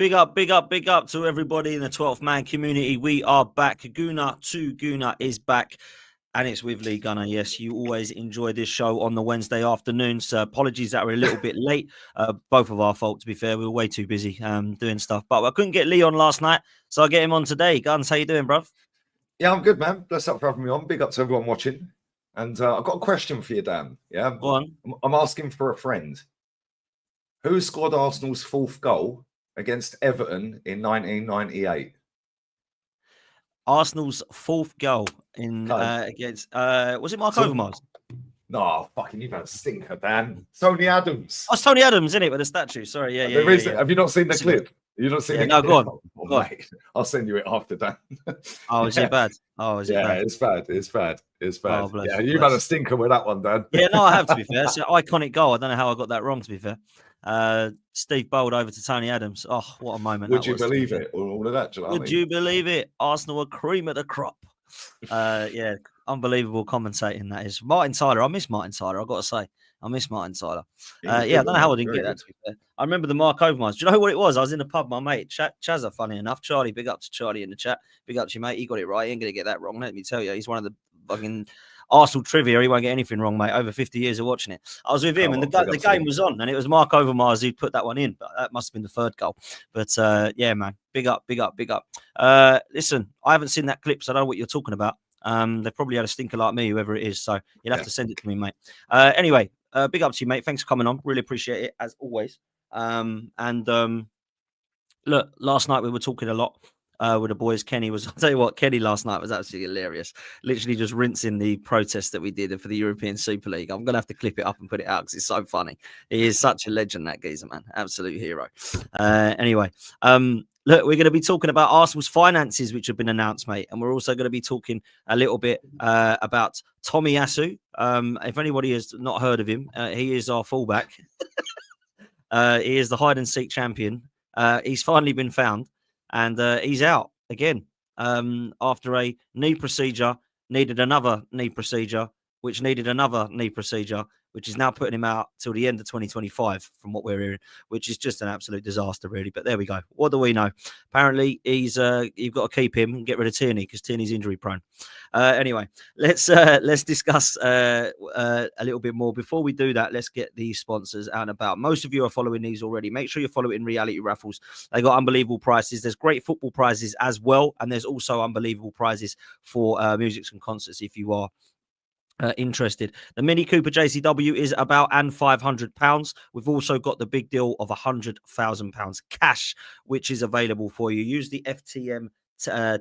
big up to everybody in the 12th man community. We are back. Guna is back. And it's with Lee Gunner. Yes, you always enjoy this show on the Wednesday afternoons. So apologies that we're a little bit late. Both of our fault, to be fair. We were way too busy doing stuff. But I couldn't get Lee on last night, so I'll get him on today. Guns, how you doing, bruv? Yeah, I'm good, man. Bless up for having me on. Big up to everyone watching. And I've got a question for you, Dan. Yeah, Go on. I'm asking for a friend. Who scored Arsenal's fourth goal against Everton in 1998? Arsenal's fourth goal in against was it Mark Overmars? No, fucking you've had a stinker, Dan. Tony Adams. Oh, it's Tony Adams, isn't it, with the statue? Sorry, yeah. Have you not seen the clip? You've not seen the clip? No, go on. Oh, mate, I'll send you it after, Dan. Oh, is it bad? Oh, is it bad? Yeah, it's bad. Oh, bless, yeah, you've had a stinker with that one, Dan. Yeah, no, I have, to be fair. It's an iconic goal. I don't know how I got that wrong, to be fair. Steve Bold over to Tony Adams. Oh, what a moment. Would you believe it? All of that, Would you believe it? Arsenal were cream of the crop. Yeah, unbelievable commentating that is. Martin Tyler. I miss Martin Tyler, I've got to say. I miss Martin Tyler. I don't know how I didn't get that, to be fair. I remember the Mark Overmars. Do you know what it was? I was in the pub, my mate, Chazza, funny enough. Charlie, big up to Charlie in the chat. Big up to you, mate. He got it right. He ain't going to get that wrong. Let me tell you, he's one of the fucking Arsenal trivia. He won't get anything wrong, mate. Over 50 years of watching it. I was with him, and the game was on, and it was Mark Overmars who put that one in. But that must have been the third goal. But yeah, man, big up. Listen, I haven't seen that clip, so I don't know what you're talking about. They probably had a stinker like me, whoever it is. So you'll have to send it to me, mate. Anyway, big up to you, mate. Thanks for coming on. Really appreciate it, as always. Look, last night we were talking a lot with the boys. Kenny was, I'll tell you what, Kenny last night was absolutely hilarious. Literally just rinsing the protest that we did for the European Super League. I'm going to have to clip it up and put it out because it's so funny. He is such a legend, that geezer, man. Absolute hero. Anyway, look, we're going to be talking about Arsenal's finances, which have been announced, mate. And we're also going to be talking a little bit about Tomiyasu. If anybody has not heard of him, he is our fullback. He is the hide-and-seek champion. He's finally been found, and he's out again after a knee procedure, needed another knee procedure, which needed another knee procedure, which is now putting him out till the end of 2025, from what we're hearing, which is just an absolute disaster, really. But there we go. What do we know? Apparently, you've got to keep him and get rid of Tierney because Tierney's injury prone. Anyway, let's discuss a little bit more. Before we do that, let's get the sponsors out and about. Most of you are following these already. Make sure you're following Reality Raffles. They got unbelievable prizes. There's great football prizes as well, and there's also unbelievable prizes for musics and concerts if you are interested. The Mini Cooper JCW is about £500. We've also got the big deal of £100,000 cash, which is available for you. Use the FTM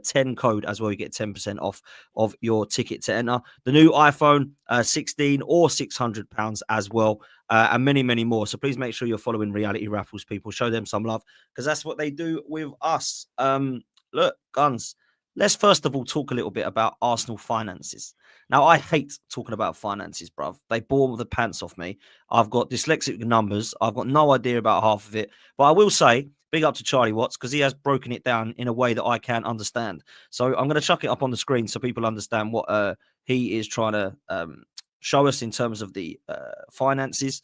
10 code as well. You get 10% off of your ticket to enter. The new iPhone 16 or £600 as well, and many more. So please make sure you're following Reality Raffles, people. Show them some love because that's what they do with us. Look, Guns, let's first of all talk a little bit about Arsenal finances. Now, I hate talking about finances, bruv. They bore the pants off me. I've got dyslexic numbers. I've got no idea about half of it. But I will say, big up to Charlie Watts, because he has broken it down in a way that I can understand. So I'm going to chuck it up on the screen so people understand what he is trying to show us in terms of the finances.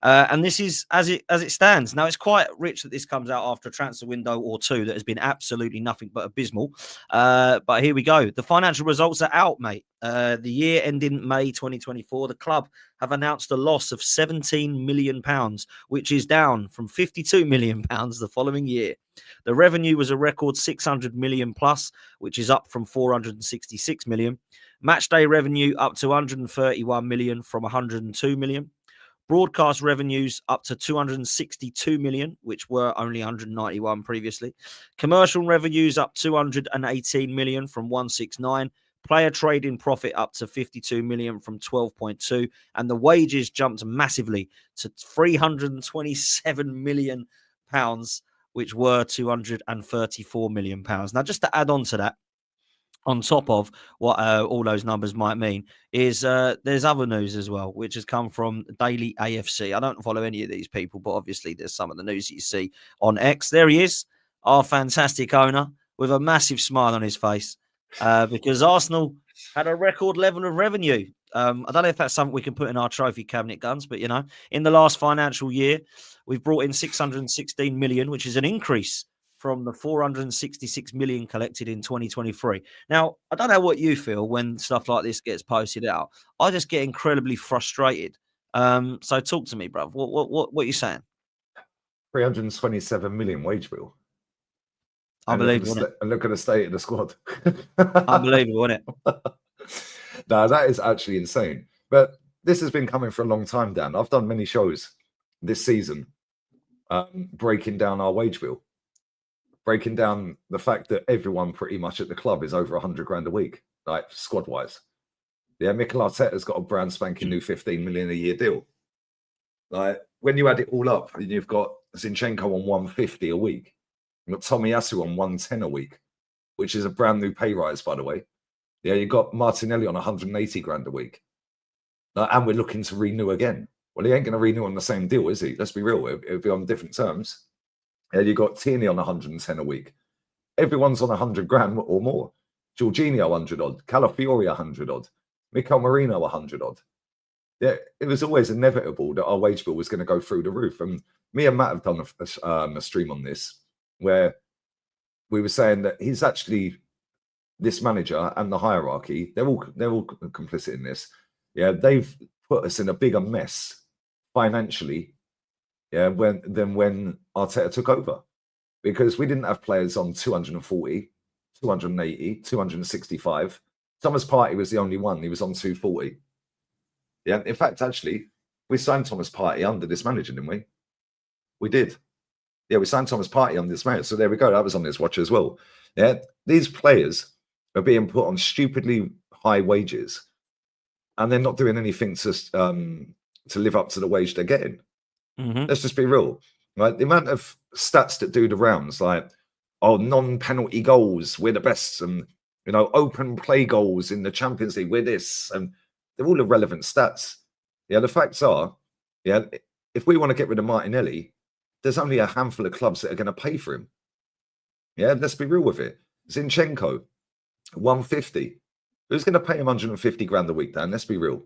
And this is as it stands. Now, it's quite rich that this comes out after a transfer window or two that has been absolutely nothing but abysmal. But here we go. The financial results are out, mate. The year ending May 2024, the club have announced a loss of £17 million, which is down from £52 million the following year. The revenue was a record 600 million plus, which is up from 466 million. Matchday revenue up to 131 million from 102 million. Broadcast revenues up to 262 million, which were only 191 previously. Commercial revenues up 218 million from 169. Player trading profit up to 52 million from 12.2. And the wages jumped massively to 327 million pounds, which were 234 million pounds. Now, just to add on to that, on top of what all those numbers might mean, is there's other news as well, which has come from Daily AFC. I don't follow any of these people, but obviously there's some of the news that you see on X. There he is, our fantastic owner, with a massive smile on his face, because Arsenal had a record level of revenue. I don't know if that's something we can put in our trophy cabinet, Guns, but, in the last financial year, we've brought in 616 million, which is an increase from the 466 million collected in 2023. Now, I don't know what you feel when stuff like this gets posted out. I just get incredibly frustrated. So talk to me, bruv. What are you saying? 327 million wage bill. Unbelievable, isn't it? And look at the state of the squad. Unbelievable, isn't it? No, that is actually insane. But this has been coming for a long time, Dan. I've done many shows this season breaking down our wage bill, breaking down the fact that everyone pretty much at the club is over 100 grand a week, like squad wise. Yeah, Mikel Arteta's got a brand spanking new 15 million a year deal. Like when you add it all up, you've got Zinchenko on 150 a week. You've got Tomiyasu on 110 a week, which is a brand new pay rise, by the way. Yeah, you've got Martinelli on 180 grand a week. And we're looking to renew again. Well, he ain't going to renew on the same deal, is he? Let's be real. It'll be on different terms. Yeah, you've got Tierney on 110 a week. Everyone's on 100 grand or more. Jorginho 100 odd. Calafiori 100 odd. Mikel Merino 100 odd. Yeah, it was always inevitable that our wage bill was going to go through the roof. And me and Matt have done a stream on this where we were saying that he's actually this manager and the hierarchy. They're all complicit in this. Yeah, they've put us in a bigger mess financially. Yeah, than when Arteta took over, because we didn't have players on 240, 280, 265. Thomas Partey was the only one. He was on 240. Yeah, in fact, actually, we signed Thomas Partey under this manager, didn't we? We did. Yeah, we signed Thomas Partey under this manager. So there we go. That was on this watch as well. Yeah, these players are being put on stupidly high wages, and they're not doing anything to live up to the wage they're getting. Mm-hmm. Let's just be real. Right? The amount of stats that do the rounds, like, non-penalty goals, we're the best, and open play goals in the Champions League, we're this, and they're all irrelevant stats. Yeah, the facts are, yeah, if we want to get rid of Martinelli, there's only a handful of clubs that are going to pay for him. Yeah, let's be real with it. Zinchenko, 150. Who's going to pay him 150 grand a week, Dan? Let's be real.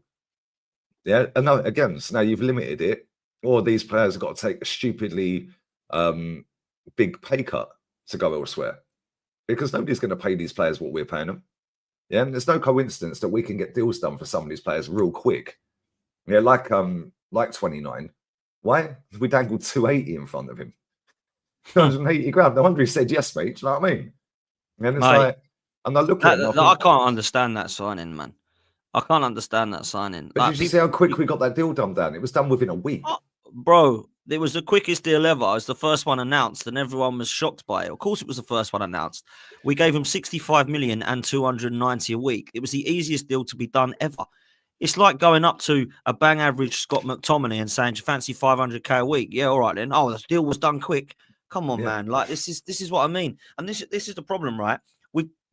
Yeah, and now again, so now you've limited it, or these players have got to take a stupidly big pay cut to go elsewhere, because nobody's going to pay these players what we're paying them. Yeah, and there's no coincidence that we can get deals done for some of these players real quick. Yeah, like 29. Why? We dangled 280 in front of him. 280 grand. No wonder he said yes, mate. Do you know what I mean? And it's like, and I look at it. I can't understand that signing, man. I can't understand that signing. But did you see how quick we got that deal done, Dan? It was done within a week. Bro, it was the quickest deal ever. It was the first one announced, and everyone was shocked by it. Of course, it was the first one announced. We gave him 65 million and 290 a week. It was the easiest deal to be done ever. It's like going up to a bang average Scott McTominay and saying, "Do you fancy 500k a week?" Yeah, all right then. Oh, the deal was done quick. Come on, man. Like this is what I mean. And this is the problem, right?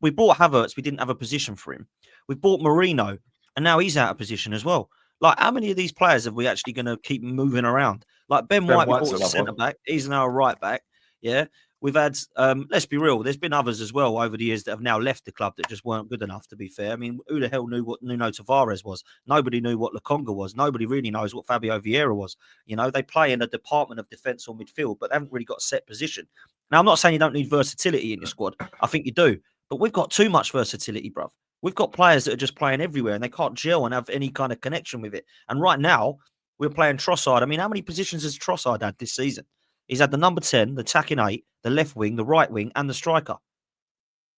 We bought Havertz. We didn't have a position for him. We bought Merino, and now he's out of position as well. Like, how many of these players are we actually going to keep moving around? Like Ben White, we bought a centre back. He's now a right back. Yeah. We've had, let's be real, there's been others as well over the years that have now left the club that just weren't good enough, to be fair. I mean, who the hell knew what Nuno Tavares was? Nobody knew what Lokonga was. Nobody really knows what Fabio Vieira was. They play in a department of defence or midfield, but they haven't really got a set position. Now, I'm not saying you don't need versatility in your squad. I think you do. But we've got too much versatility, bruv. We've got players that are just playing everywhere and they can't gel and have any kind of connection with it. And right now, we're playing Trossard. I mean, how many positions has Trossard had this season? He's had the number 10, the attacking 8, the left wing, the right wing, and the striker.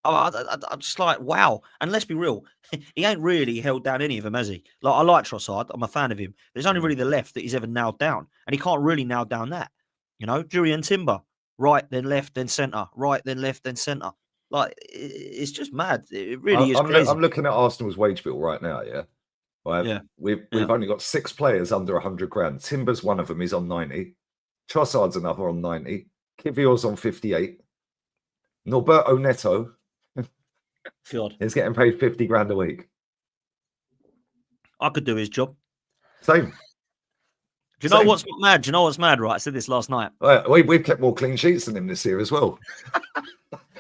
I'm just like, wow. And let's be real, he ain't really held down any of them, has he? Like, I like Trossard. I'm a fan of him. There's only really the left that he's ever nailed down. And he can't really nail down that. Jurriën Timber, right, then left, then centre. Right, then left, then centre. Like, it's just mad. It really is crazy. I'm looking at Arsenal's wage bill right now, yeah? Right? Yeah. We've only got 6 players under 100 grand. Timber's one of them. He's on 90. Trossard's another on 90. Kivior's on 58. Norberto Neto is getting paid 50 grand a week. I could do his job. Same. Do you know what's mad? Do you know what's mad, right? I said this last night. We've kept more clean sheets than him this year as well.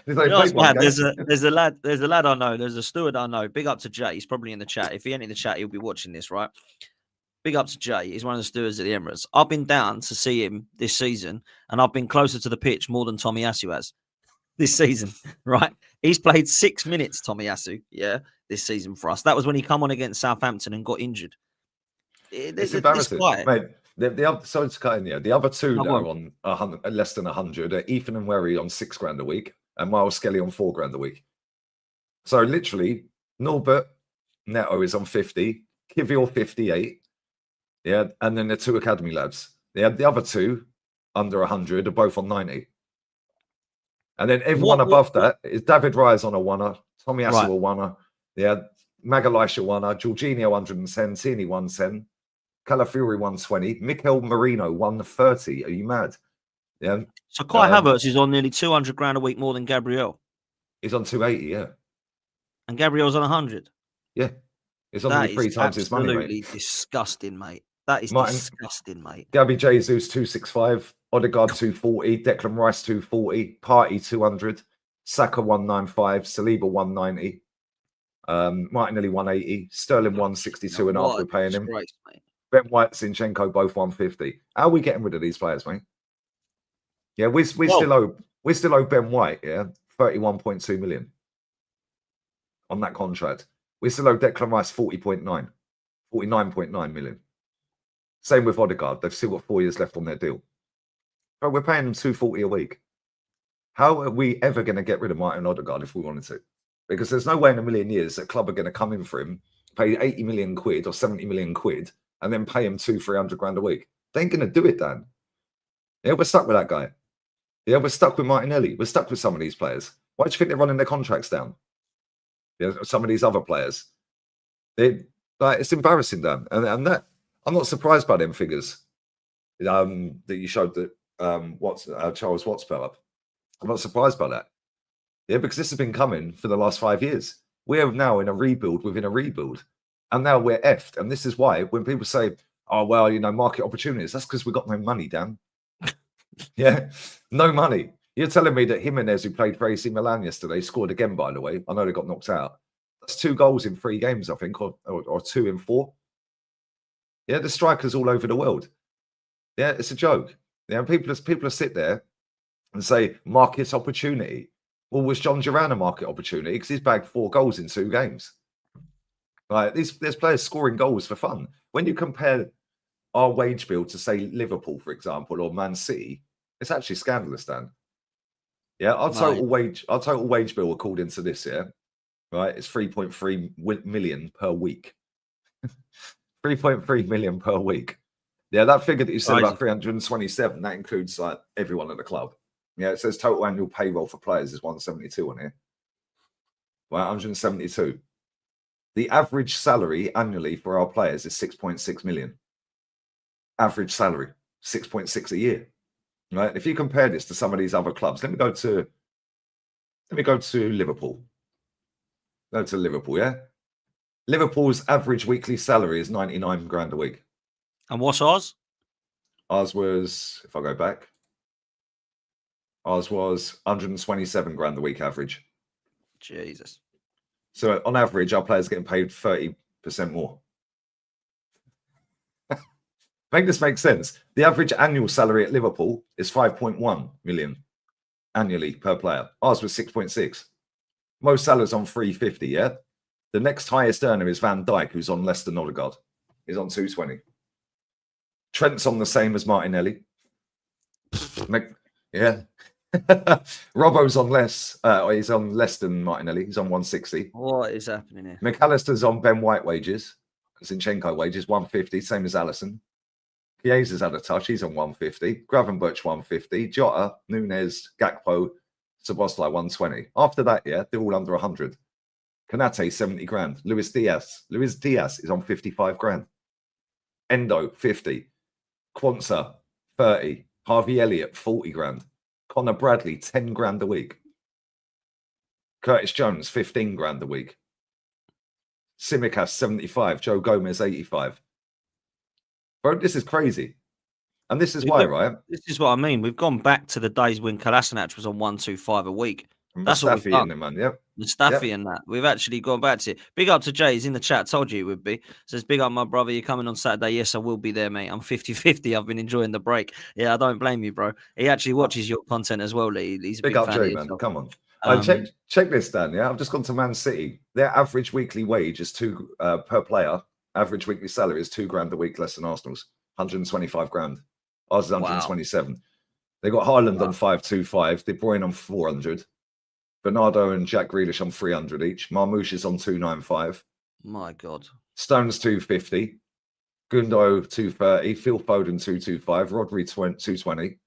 There's a lad I know. There's a steward I know. Big up to Jay. He's probably in the chat. If he ain't in the chat, he'll be watching this, right? Big up to Jay. He's one of the stewards at the Emirates. I've been down to see him this season, and I've been closer to the pitch more than Tomiyasu has. this season, right? He's played 6 minutes, Tomiyasu, this season for us. That was when he come on against Southampton and got injured. It's This embarrassing, guy, mate. The other, sorry to cut in here. The other two no, that go are on. on less than 100 are Ethan and Werry on £6,000 a week, and Miles Skelly on £4,000 a week. So literally, Norbert Neto is on 50, Kivior 58, and then the two academy lads. The other two under 100 are both on 90. And then everyone above that is David Reyes on a oneer, Tomiyasu a oneer, Magalhaes a oneer, Jorginho 110, Tini 110, Calafiori 120, Mikel Merino 130. Are you mad? Yeah. So Kai Havertz is on nearly 200 grand a week more than Gabriel. He's on 280, yeah. And Gabriel's on 100. Yeah. He's on nearly 3 times his money, mate. Absolutely disgusting, mate. That is disgusting, mate. Gabby Jesus 265, Odegaard 240, Declan Rice 240, Party 200, Saka 195, Saliba 190, Martinelli 180, Sterling 162 and a half. We're paying him. Mate. Ben White, Zinchenko both 150. How are we getting rid of these players, mate? Yeah, we still owe Ben White, 31.2 million on that contract. We still owe Declan Rice 49.9 million. Same with Odegaard. They've still got 4 years left on their deal. But we're paying them 240 a week. How are we ever going to get rid of Martin Odegaard if we wanted to? Because there's no way in a million years that club are going to come in for him, pay 80 million quid or 70 million quid, and then pay him 200-300 grand a week. They ain't going to do it, Dan. Yeah, we're stuck with that guy. Yeah, we're stuck with Martinelli. We're stuck with some of these players. Why do you think they're running their contracts down? Yeah, some of these other players. It's embarrassing, Dan. And that I'm not surprised by them figures that you showed that Charles Watts put up. I'm not surprised by that. Yeah, because this has been coming for the last 5 years. We are now in a rebuild within a rebuild. And now we're effed. And this is why when people say, oh, well, market opportunities, that's because we've got no money, Dan. Yeah, no money. You're telling me that Jimenez, who played for AC Milan yesterday, scored again, by the way. I know they got knocked out. That's 2 goals in 3 games, I think, or 2 in 4. Yeah, the strikers all over the world. Yeah, it's a joke. Yeah, people sit there and say market opportunity. Well, was John Duran a market opportunity? Because he's bagged 4 goals in 2 games. Right, there's players scoring goals for fun. When you compare our wage bill to, say, Liverpool, for example, or Man City, it's actually scandalous, Dan. Yeah, our total wage bill, according to this, right, it's 3.3 million per week. 3.3 million per week. Yeah, that figure that you said about 327, that includes like everyone at the club. Yeah, it says total annual payroll for players is 172 on here. Well, 172. The average salary annually for our players is 6.6 million. Average salary, 6.6 a year. Right? If you compare this to some of these other clubs, let me go to Liverpool. Go to Liverpool, yeah? Liverpool's average weekly salary is 99 grand a week. And what's ours? Ours was, if I go back, ours was 127 grand a week average. Jesus. So on average, our players are getting paid 30% more. Make this make sense. The average annual salary at Liverpool is 5.1 million annually per player. Ours was 6.6. Most Salah's on 350, yeah? The next highest earner is Van Dijk, who's on less than Odegaard. He's on 220. Trent's on the same as Martinelli. Yeah. Robbo's on less. He's on less than Martinelli. He's on 160. What is happening here? McAllister's on Ben White wages. Zinchenko wages, 150, same as Alisson. Chiesa's had a touch. He's on 150. Gravenberch, 150. Jota, Nunez, Gakpo, Szoboszlai, 120. After that, yeah, they're all under 100. Konate, 70 grand. Luis Diaz is on 55 grand. Endo, 50. Quansah, 30. Harvey Elliott, 40 grand. Connor Bradley, 10 grand a week. Curtis Jones, 15 grand a week. Simicast, 75. Joe Gomez, 85. Bro, this is crazy. And this is why, right? This is what I mean. We've gone back to the days when Kolasinac was on 125 a week. That's what we've Mustafi done. in the man. Yep. Mustafi and that. We've actually gone back to it. Big up to Jay. He's in the chat. Told you it would be. Says, big up, my brother. You're coming on Saturday. Yes, I will be there, mate. I'm 50-50. I've been enjoying the break. Yeah, I don't blame you, bro. He actually watches your content as well, Lee. He's a Big big up, fan Jay, of man. yourself. Come on. Check this, Dan. Yeah, I've just gone to Man City. Their average weekly wage is per player. Average weekly salary is £2,000 a week less than Arsenal's. 125 grand. Ours is 127. They got Haaland on 525. De Bruyne on 400. Bernardo and Jack Grealish on 300 each. Marmouche is on 295. My God. Stones 250. Gundo 230. Phil Foden 225. Rodri 220.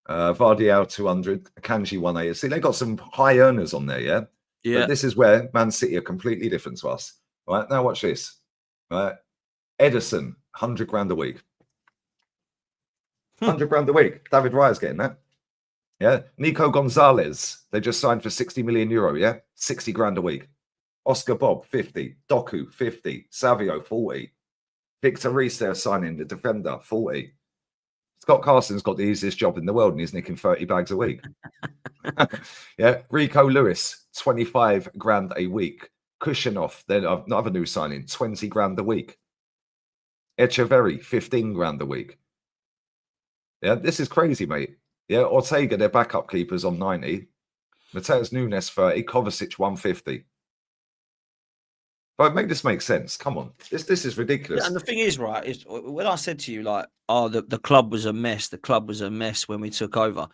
Vardiel 200. Akanji 180. See, they got some high earners on there, yeah? Yeah. But this is where Man City are completely different to us. Right, now watch this. Right, Edison, 100 grand a week. 100 grand a week. David Raya's getting that. Yeah. Nico Gonzalez, they just signed for 60 million euro. Yeah. 60 grand a week. Oscar Bob, 50. Doku, 50. Savio, 40. Victor Reese, they're signing the defender, 40. Scott Carson's got the easiest job in the world and he's nicking 30 bags a week. Yeah. Rico Lewis, 25 grand a week. Kushinoff, then another new signing, 20 grand a week. Echeverry, 15 grand a week. Yeah, this is crazy, mate. Yeah, Ortega, their backup keepers on 90. Mateus Nunes, 30. Kovacic, 150. But make this make sense. Come on. This is ridiculous. Yeah, and the thing is, right, is when I said to you, like, oh, the club was a mess. The club was a mess when we took over.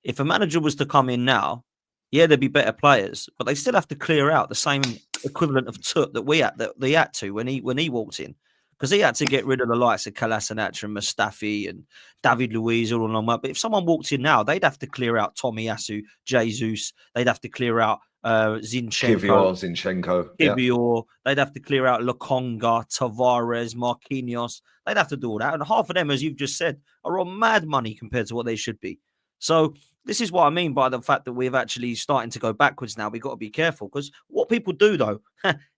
If a manager was to come in now, yeah, there'd be better players, but they still have to clear out the same equivalent of Tut that they had to when he walked in. Because he had to get rid of the likes of Kolasinac and Mustafi and David Luiz all along that. But if someone walked in now, they'd have to clear out Tomiyasu, Jesus. They'd have to clear out Zinchenko. Kivior. They'd have to clear out Lokonga, Tavares, Marquinhos. They'd have to do all that. And half of them, as you've just said, are on mad money compared to what they should be. So this is what I mean by the fact that we've actually starting to go backwards now. We've got to be careful because what people do, though,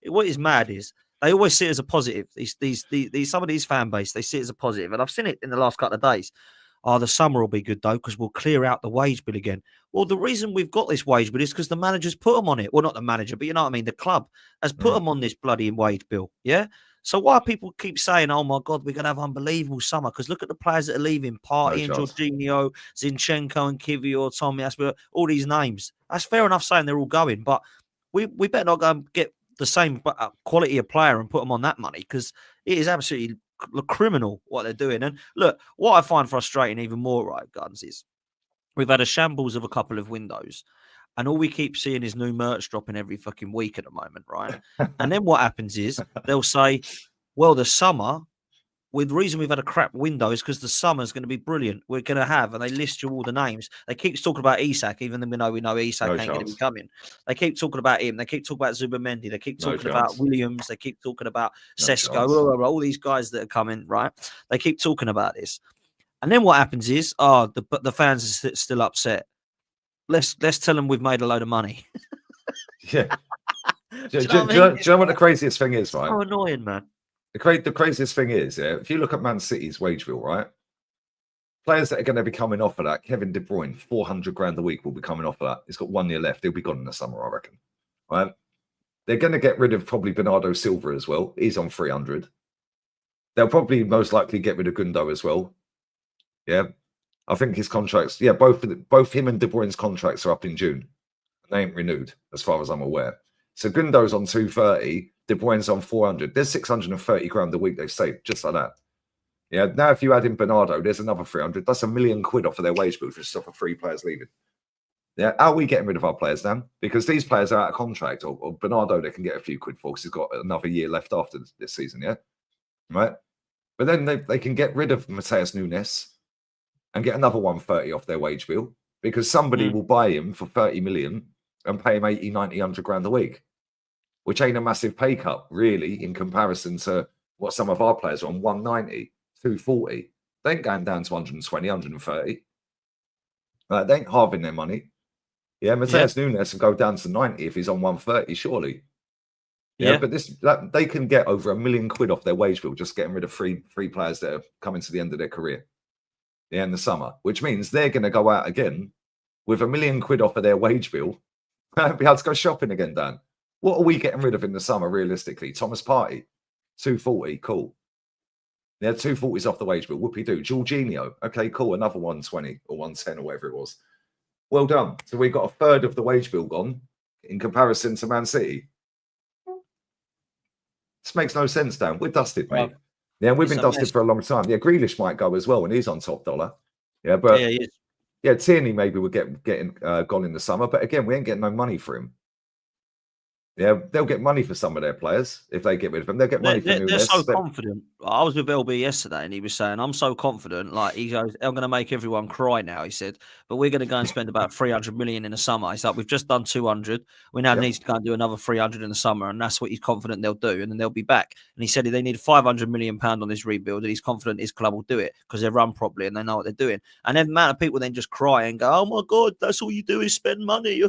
what is mad is they always see it as a positive. These some of these fan base, they see it as a positive. And I've seen it in the last couple of days. Oh, the summer will be good, though, because we'll clear out the wage bill again. Well, the reason we've got this wage bill is because the manager's put them on it. Well, not the manager, but you know what I mean? The club has put them on this bloody wage bill. Yeah? So why people keep saying, oh, my God, we're going to have unbelievable summer? Because look at the players that are leaving. Partey and Jorginho, Zinchenko and Kivior, Tomiyasu, all these names. That's fair enough saying they're all going, but we better not go and get the same quality of player and put them on that money because it is absolutely criminal what they're doing. And look, what I find frustrating even more, right, Guns, is we've had a shambles of a couple of windows and all we keep seeing is new merch dropping every fucking week at the moment, right? And then what happens is they'll say, well, the summer, the reason we've had a crap window is because the summer's going to be brilliant. We're going to have, and they list you all the names. They keep talking about Isak, even though we know Isak ain't going to be coming. They keep talking about him. They keep talking about Zubamendi. They keep talking about Williams. They keep talking about Sesko. All these guys that are coming, right? They keep talking about this. And then what happens is, the fans are still upset. Let's tell them we've made a load of money. Yeah. Do you know what the craziest thing is, right? So annoying, man. The craziest thing is, if you look at Man City's wage bill, right? Players that are going to be coming off of that, Kevin De Bruyne, 400 grand a week will be coming off of that. He's got 1 year left. He'll be gone in the summer, I reckon. Right? They're going to get rid of probably Bernardo Silva as well. He's on 300. They'll probably most likely get rid of Gundo as well. Yeah. I think his contracts, both him and De Bruyne's contracts are up in June. They ain't renewed, as far as I'm aware. So Gundo's on 230, De Bruyne's on 400. There's 630 grand a week they've saved, just like that. Yeah, now if you add in Bernardo, there's another 300. That's £1 million off of their wage bill just off of 3 players leaving. Yeah, how are we getting rid of our players then? Because these players are out of contract, or Bernardo they can get a few quid for because he's got another year left after this season, yeah? Right? But then they can get rid of Mateus Nunes and get another 130 off their wage bill because somebody will buy him for 30 million and pay him 80, 90, 100 grand a week, which ain't a massive pay cut, really, in comparison to what some of our players are on 190, 240. They ain't going down to 120, 130. They ain't halving their money. Yeah, Mateus Nunes will go down to 90 if he's on 130, surely. Yeah, but they can get over £1 million off their wage bill just getting rid of three players that are coming to the end of their career. Yeah, in the summer, which means they're going to go out again with £1 million off of their wage bill, be able to go shopping again, Dan. What are we getting rid of in the summer, realistically? Thomas Partey, 240, cool. Yeah, 240's off the wage bill. Whoopie-doo. Jorginho, okay, cool. Another 120 or 110 or whatever it was. Well done. So we got a third of the wage bill gone in comparison to Man City. This makes no sense, Dan. We're dusted, mate. Yeah, we've been dusted for a long time. Yeah, Grealish might go as well, and he's on top dollar. Yeah, but yeah, Tierney maybe will getting gone in the summer, but again, we ain't getting no money for him. Yeah, they'll get money for some of their players if they get rid of them. They'll get money for Nunes. They're so confident. I was with LB yesterday, and he was saying, "I'm so confident. Like he goes, I'm going to make everyone cry now." He said, "But we're going to go and spend about 300 million in the summer." He's like, "We've just done 200. We now need to go and do another 300 in the summer, and that's what he's confident they'll do, and then they'll be back." And he said they need 500 million pound on this rebuild, and he's confident his club will do it because they run properly and they know what they're doing. And then the amount of people then just cry and go, "Oh my God, that's all you do is spend money."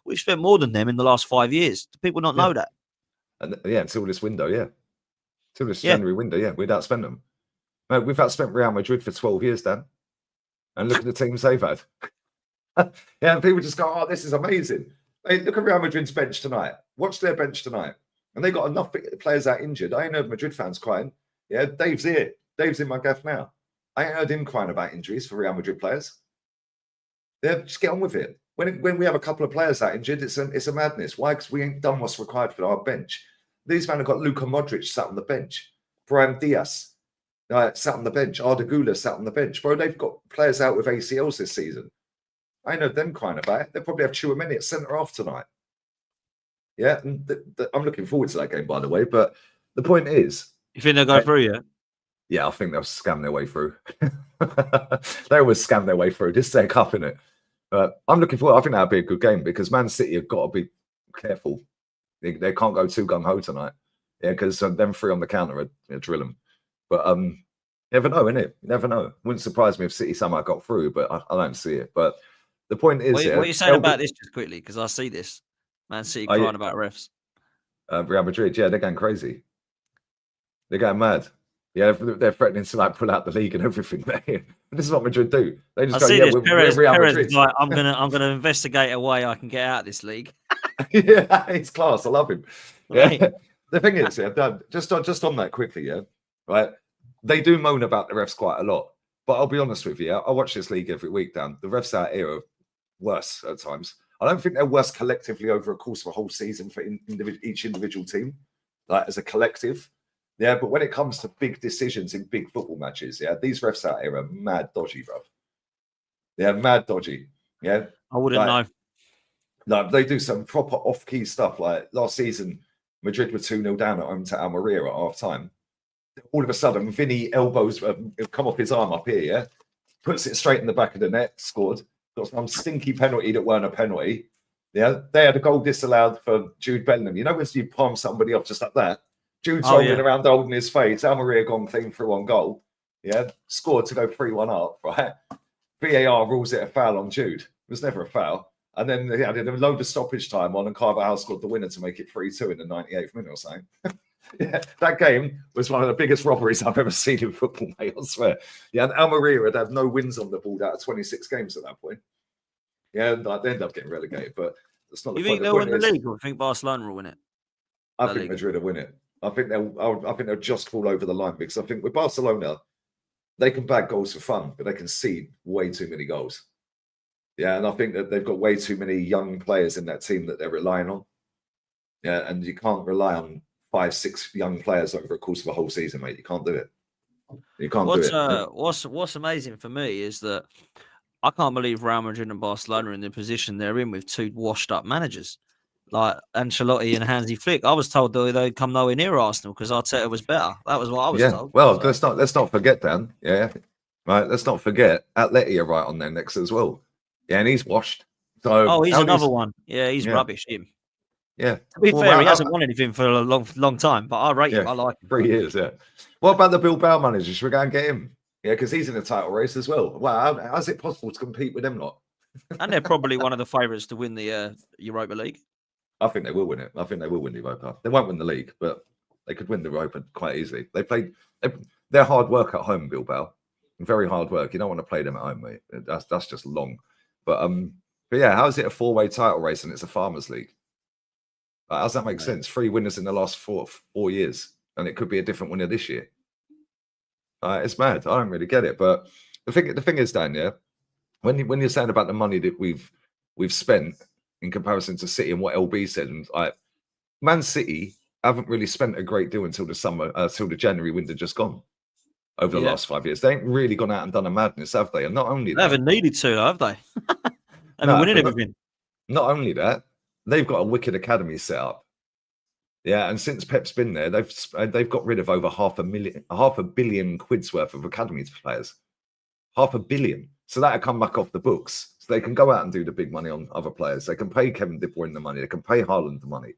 We've spent more than them in the last 5 years. Do people not know that? And until this window, till this January window, we'd outspent them. No, we've outspent Real Madrid for 12 years, Dan. And look at the teams they've had. And people just go, "Oh, this is amazing." Hey, look at Real Madrid's bench tonight. Watch their bench tonight. And they got enough players out injured. I ain't heard Madrid fans crying. Yeah, Dave's here. Dave's in my gaff now. I ain't heard him crying about injuries for Real Madrid players. Yeah, just get on with it. When we have a couple of players out injured, it's a madness. Why? Because we ain't done what's required for our bench. These men have got Luka Modric sat on the bench. Brahim Diaz sat on the bench. Arda Güler sat on the bench. Bro, they've got players out with ACLs this season. I know them crying about it. They'll probably have Chouameni at centre-half tonight. Yeah, and I'm looking forward to that game, by the way. But the point is... You think they'll go through, yeah? Yeah, I think they'll scam their way through. They always scam their way through. This is their cup, innit? I'm looking forward. I think that'll be a good game because Man City have got to be careful. They can't go too gung ho tonight. Yeah, because them three on the counter drill them. But you never know, innit? You never know. Wouldn't surprise me if City somehow got through, but I don't see it. But the point is, what are you saying about this just quickly? Because I see this Man City crying about refs. Real Madrid, they're going crazy. They're going mad. Yeah, they're threatening to like pull out the league and everything. This is what Madrid do. They just we're Real Madrid. Like, I'm gonna investigate a way I can get out of this league. Yeah, he's class. I love him. Yeah. The thing is, just on that quickly, right? They do moan about the refs quite a lot, but I'll be honest with you. I watch this league every week, Dan. The refs out here are worse at times. I don't think they're worse collectively over a course of a whole season for each individual team, like as a collective. Yeah, but when it comes to big decisions in big football matches, these refs out here are mad dodgy, bro. Yeah, mad dodgy. Yeah, I wouldn't know. No, they do some proper off-key stuff. Like last season, Madrid were 2-0 down at home to Almeria at half-time. All of a sudden, Vinny elbows come off his arm up here, puts it straight in the back of the net, scored. Got some stinky penalty that weren't a penalty. Yeah, they had a goal disallowed for Jude Bellingham. You know when you palm somebody off just like that? Jude's rolling around holding his face. Almeria gone clean through on goal. Yeah, scored to go 3-1 up, right? VAR rules it a foul on Jude. It was never a foul. And then they added a load of stoppage time on, and Carvajal scored the winner to make it 3-2 in the 98th minute or something. Yeah, that game was one of the biggest robberies I've ever seen in football, mate, I swear. Yeah, and Almeria had had no wins on the board out of 26 games at that point. Yeah, and they ended up getting relegated, but that's not the point. You think they'll win the league, or think Barcelona will win it? I think Madrid will win it. I think they'll just fall over the line because I think with Barcelona, they can bag goals for fun, but they can cede way too many goals. Yeah, and I think that they've got way too many young players in that team that they're relying on. Yeah, and you can't rely on 5-6 young players over a course of a whole season, mate. You can't do it. You can't do it. What's amazing for me is that I can't believe Real Madrid and Barcelona are in the position they're in with two washed-up managers like Ancelotti and Hansi Flick. I was told they'd come nowhere near Arsenal because Arteta was better. That was what I was told. Well, let's not forget, Dan. Yeah, right. Let's not forget Atleti are right on their necks as well. Yeah, and he's washed. So he's another one. Yeah, he's rubbish. Him. Yeah. To be fair, he hasn't won anything for a long time, but I rate him. I like him. 3 years. Yeah. What about the Bilbao manager? Should we go and get him? Yeah, because he's in the title race as well. Wow, how's it possible to compete with them lot? And they're probably one of the favourites to win the Europa League. I think they will win it. I think they will win the Europa. They won't win the league, but they could win the Europa quite easily. They're hard work at home, Bilbao. Very hard work. You don't want to play them at home, mate. That's just long. But yeah, how is it a 4-way title race and it's a farmers league? How does that make sense? 3 winners in the last 4 years, and it could be a different winner this year. It's mad. I don't really get it. But the thing is, Dan, yeah, when you're saying about the money that we've spent in comparison to City and what LB said, and Man City haven't really spent a great deal until the summer, till the January window just gone over the last 5 years. They ain't really gone out and done a madness, have they? And not only They haven't needed to, though, have they? They've been winning everything. Not only that, they've got a wicked academy set up. Yeah, and since Pep's been there, they've got rid of over £500 million worth of academy players. £500 million. So that'll come back off the books. So they can go out and do the big money on other players. They can pay Kevin De Bruyne the money. They can pay Haaland the money.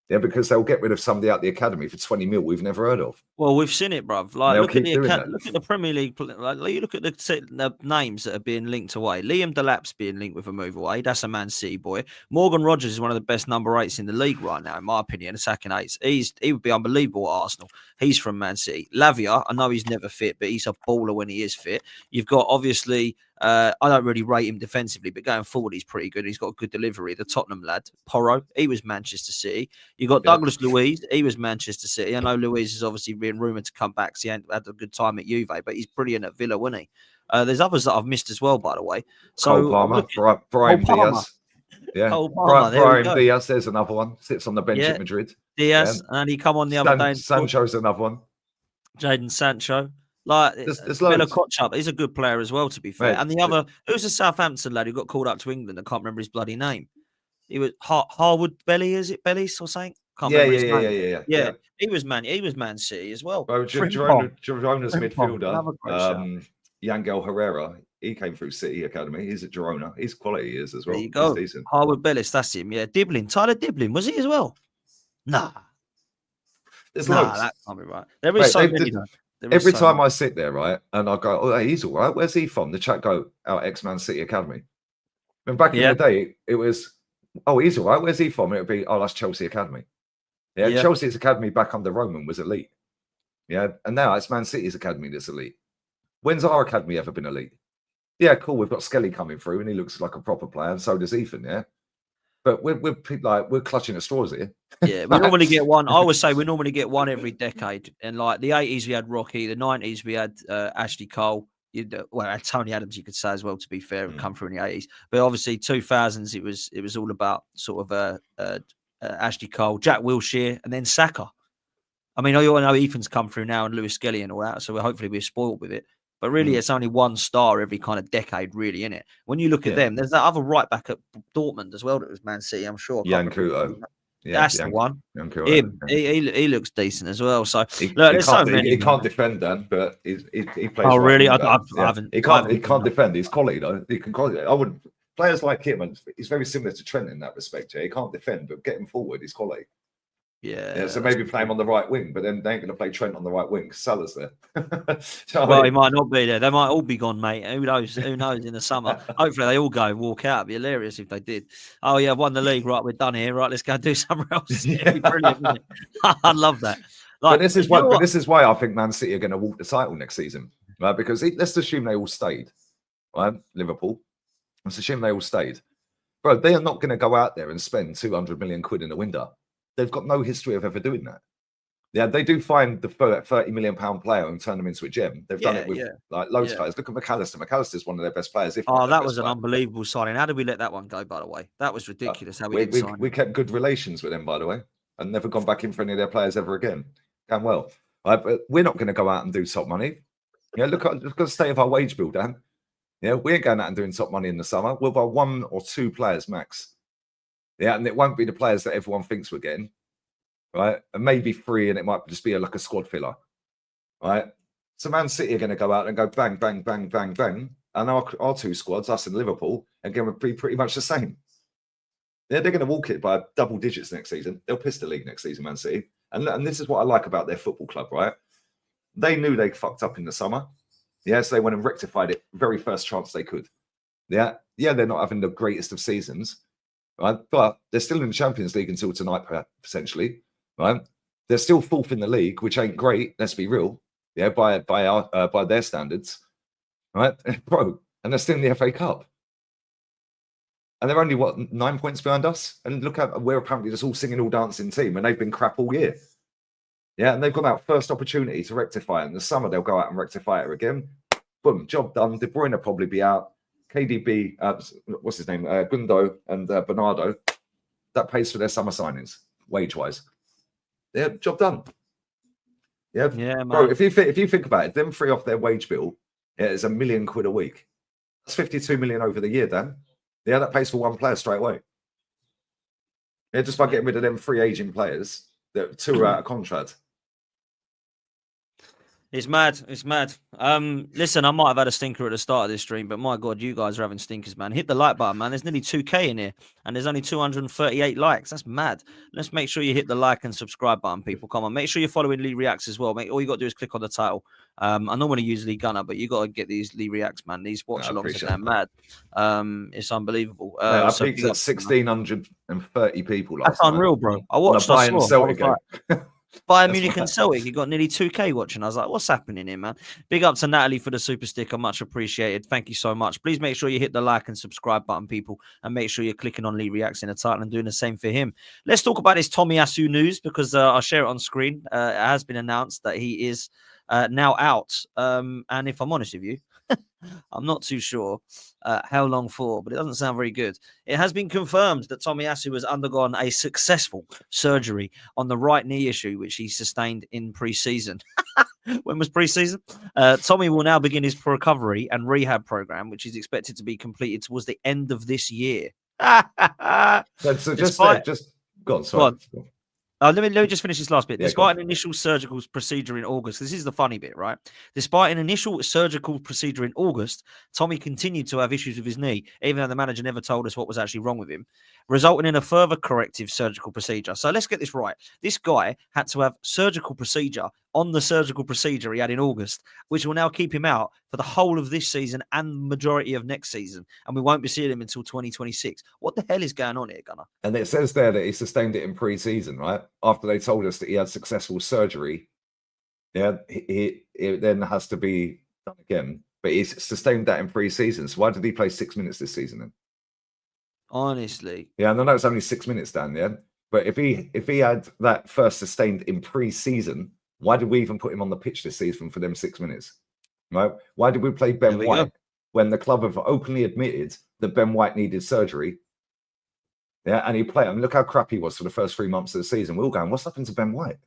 Yeah, because they'll get rid of somebody out the academy for 20 mil we've never heard of. Well, we've seen it, bruv. Like, look at the Premier League. Like, you look at the names that are being linked away. Liam Delap's being linked with a move away. That's a Man City boy. Morgan Rogers is one of the best number 8s in the league right now, in my opinion, attacking 8s. He would be unbelievable at Arsenal. He's from Man City. Lavia, I know he's never fit, but he's a baller when he is fit. You've got, obviously, I don't really rate him defensively, but going forward, he's pretty good. He's got a good delivery. The Tottenham lad, Porro, he was Manchester City. You got Douglas Luiz, he was Manchester City. I know Luiz is obviously being rumoured to come back, so he ain't had a good time at Juve, but he's brilliant at Villa, wasn't he? There's others that I've missed as well, by the way. So Cole Palmer, Brahim Diaz. Yeah, Brahim Diaz, there's another one. Sits on the bench at Madrid. Diaz, and he come on the other day. Sancho's another one. Jadon Sancho. Like, Bella Kotchup, he's a good player as well, to be fair. And the other, who's a Southampton lad who got called up to England? I can't remember his bloody name. He was Harwood Belly, is it Bellis or something? Can't remember his name. Yeah. He was Man City as well. Girona's midfielder, Yangel Herrera, he came through City Academy. He's at Girona. He's quality is as well. There you go. Harwood Bellis, that's him. Yeah, Diblin, Tyler Diblin, was he as well? Nah. There's loads. That can't be right. There is so many. Every time I sit there, right, and I go, oh, hey, he's all right. Where's he from? The chat go, our ex-Man City Academy. And back in the day, it was, oh, he's all right. Where's he from? It would be, oh, that's Chelsea Academy. Yeah, Chelsea's Academy back under Roman was elite. Yeah, and now it's Man City's Academy that's elite. When's our Academy ever been elite? Yeah, cool. We've got Skelly coming through, and he looks like a proper player, and so does Ethan, yeah? But we're clutching at straws here. Yeah, we normally get one. I always say we normally get one every decade. And like the 80s, we had Rocky. The 90s, we had Ashley Cole. Well, Tony Adams, you could say as well. To be fair, come through in the 80s. But obviously, 2000s, it was all about sort of Ashley Cole, Jack Wilshere, and then Saka. I mean, I know Ethan's come through now and Lewis Skelly and all that, so hopefully we're spoiled with it. But really, it's only one star every kind of decade, really, isn't it? When you look at them, there's that other right back at Dortmund as well that was Man City, I'm sure. Jan Kuto. Yeah, that's the one. Him. He looks decent as well. So he can't defend, Dan, but he plays. Oh, really? I haven't. He can't defend. He's quality though. He can quality. I would players like him, and he's very similar to Trent in that respect. Yeah, he can't defend, but get him forward, he's quality. Yeah, so maybe play him on the right wing, but then they ain't going to play Trent on the right wing because Salah's there. Well, he might not be there. They might all be gone, mate. Who knows? Who knows in the summer? Hopefully they all go and walk out. It'd be hilarious if they did. Oh, yeah, I've won the league. Right, we're done here. Right, let's go and do somewhere else. It'd be brilliant, wouldn't it? I'd love that. Like, but this is why I think Man City are going to walk the title next season, right? Because let's assume they all stayed, right? Liverpool. Let's assume they all stayed. Bro, they are not going to go out there and spend 200 million quid in a window. They've got no history of ever doing that. Yeah, they do find the 30 million pound player and turn them into a gem. They've done it with like loads of players. Look at McAllister. McAllister's one of their best players. That was an unbelievable signing. How did we let that one go, by the way? That was ridiculous. How we kept good relations with them, by the way, and never gone back in for any of their players ever again. Going well. But we're not going to go out and do top money. Yeah, look at the state of our wage bill, Dan. Yeah, we ain't going out and doing top money in the summer. We'll buy 1 or 2 players max. Yeah, and it won't be the players that everyone thinks we're getting, right? And maybe 3, and it might just be like a squad filler, right? So Man City are going to go out and go bang, bang, bang, bang, bang, and our 2 squads, us and Liverpool, again, will be pretty much the same. Yeah, they're going to walk it by double digits next season. They'll piss the league next season, Man City. And this is what I like about their football club, right? They knew they fucked up in the summer. Yeah, so they went and rectified it very first chance they could. Yeah, they're not having the greatest of seasons. Right, but they're still in the Champions League until tonight, potentially. Right, they're still 4th in the league, which ain't great. Let's be real. Yeah, by their standards, right, bro. And they're still in the FA Cup. And they're only, 9 points behind us? And look at, we're apparently just all singing, all dancing team, and they've been crap all year. Yeah, and they've got that first opportunity to rectify it. In the summer, they'll go out and rectify it again. Boom, job done. De Bruyne will probably be out. KDB, what's his name? Gundo and Bernardo. That pays for their summer signings, wage-wise. Yeah, job done. Yeah, man. Bro, if you think about it, them free off their wage bill, it's £1 million a week. That's 52 million over the year, Dan. Yeah, that pays for one player straight away. Yeah, just by getting rid of them free aging players that 2 are out of contract. It's mad. It's mad. Listen, I might have had a stinker at the start of this stream, but my God, you guys are having stinkers, man. Hit the like button, man. There's nearly 2K in here, and there's only 238 likes. That's mad. Let's make sure you hit the like and subscribe button, people. Come on. Make sure you're following Lee Reacts as well. All you got to do is click on the title. I normally use Lee Gunner, but you got to get these Lee Reacts, man. These watch-alongs are mad. It's unbelievable. I peaked at 1,630 people last night. That's unreal, bro. I watched Bayern Celtic game. Bayern Munich and Celtic, you got nearly 2K watching. I was like, what's happening here, man? Big up to Natalie for the super sticker. Much appreciated. Thank you so much. Please make sure you hit the like and subscribe button, people, and make sure you're clicking on Lee Reacts in the title and doing the same for him. Let's talk about this Tomiyasu news because I'll share it on screen. It has been announced that he is now out. And if I'm honest with you, I'm not too sure how long for, but it doesn't sound very good. It has been confirmed that Tomiyasu has undergone a successful surgery on the right knee issue, which he sustained in pre-season. When was pre-season? Tommy will now begin his recovery and rehab program, which is expected to be completed towards the end of this year. So just go on, sorry. Go on. Let me just finish this last bit. Despite an initial surgical procedure in August, this is the funny bit, right? Despite an initial surgical procedure in August, Tommy continued to have issues with his knee, even though the manager never told us what was actually wrong with him, resulting in a further corrective surgical procedure. So let's get this right. This guy had to have surgical procedure on the surgical procedure he had in August, which will now keep him out for the whole of this season and the majority of next season. And we won't be seeing him until 2026. What the hell is going on here, Gunnar? And it says there that he sustained it in pre-season, right? After they told us that he had successful surgery. Yeah, it then has to be done again. But he's sustained that in pre-season. So why did he play 6 minutes this season then? Honestly. Yeah, and I know it's only 6 minutes, Dan, yeah? But if he had that first sustained in pre-season, why did we even put him on the pitch this season for them 6 minutes? Right? Why did we play Ben White when the club have openly admitted that Ben White needed surgery? Yeah, and he played. I mean, look how crap he was for the first 3 months of the season. We're all going, what's happened to Ben White?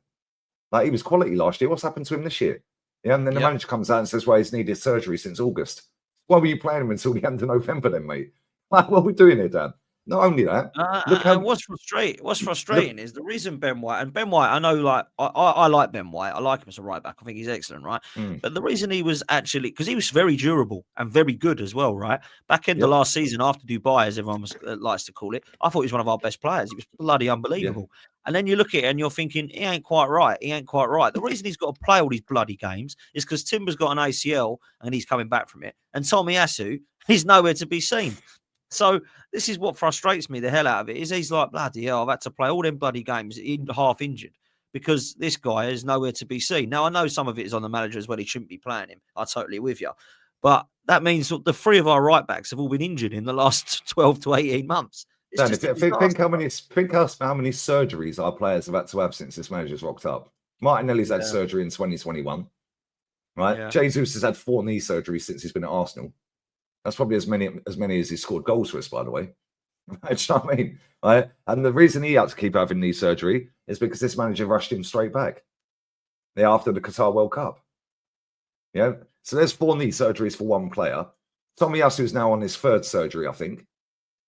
Like, he was quality last year. What's happened to him this year? Yeah, and then the manager comes out and says, well, he's needed surgery since August. Why were you playing him until the end of November then, mate? Like, what are we doing here, Dan? Not only that, look how what's frustrating is the reason Ben White, I know, like I like Ben White. I like him as a right back. I think he's excellent, right? But the reason he was actually, because he was very durable and very good as well, right? Back in the last season after Dubai, as everyone likes to call it, I thought he was one of our best players. He was bloody unbelievable. And then you look at it and you're thinking, he ain't quite right. The reason he's got to play all these bloody games is because Timber's got an ACL and he's coming back from it. And Tomiyasu, he's nowhere to be seen. So this is what frustrates me the hell out of it, is he's like, bloody hell, I've had to play all them bloody games half injured because this guy is nowhere to be seen. Now, I know some of it is on the manager as well. He shouldn't be playing him. I'm totally with you. But that means the 3 of our right backs have all been injured in the last 12 to 18 months. Dan, think how many surgeries our players have had to have since this manager's rocked up. Martinelli's had surgery in 2021, right? Yeah. Jesus has had 4 knee surgeries since he's been at Arsenal. That's probably as many as he scored goals for us, by the way. Do you know what I mean? Right? And the reason he had to keep having knee surgery is because this manager rushed him straight back. Yeah, after the Qatar World Cup. Yeah. So there's 4 knee surgeries for one player. Tomiyasu is now on his 3rd surgery, I think.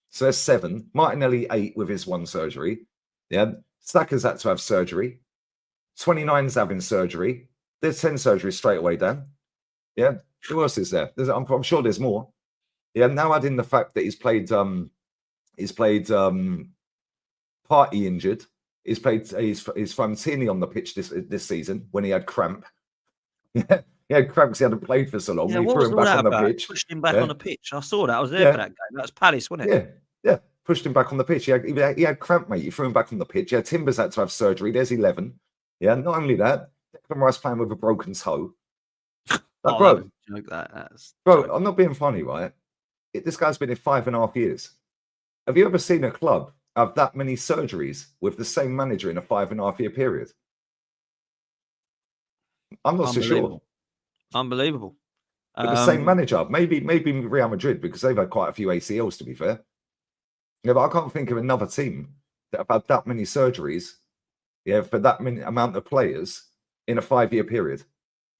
So there's 7. Martinelli 8 with his 1 surgery. Yeah. Saka's had to have surgery. 29's having surgery. There's 10 surgeries straight away, Dan. Yeah. Who else is there? I'm sure there's more. Yeah, now adding the fact that he's played party injured. He's thrown Tierney on the pitch this season when he had cramp. Yeah, he had cramp because he hadn't played for so long. Yeah, he what threw was him all back that on about? the pitch. Pushed him back on the pitch. I saw that. I was there for that game. That was Palace, wasn't it? Yeah. Pushed him back on the pitch. He had cramp, mate. You threw him back on the pitch. Yeah, Timbers had to have surgery. There's 11. Yeah, not only that, Declan Rice playing with a broken toe. Bro, I'm not being funny, right? This guy's been here 5.5 years. Have you ever seen a club have that many surgeries with the same manager in a 5.5-year period? I'm not so sure. Unbelievable. With the same manager, maybe Real Madrid, because they've had quite a few ACLs, to be fair. Yeah, but I can't think of another team that have had that many surgeries, for that many amount of players in a 5-year period.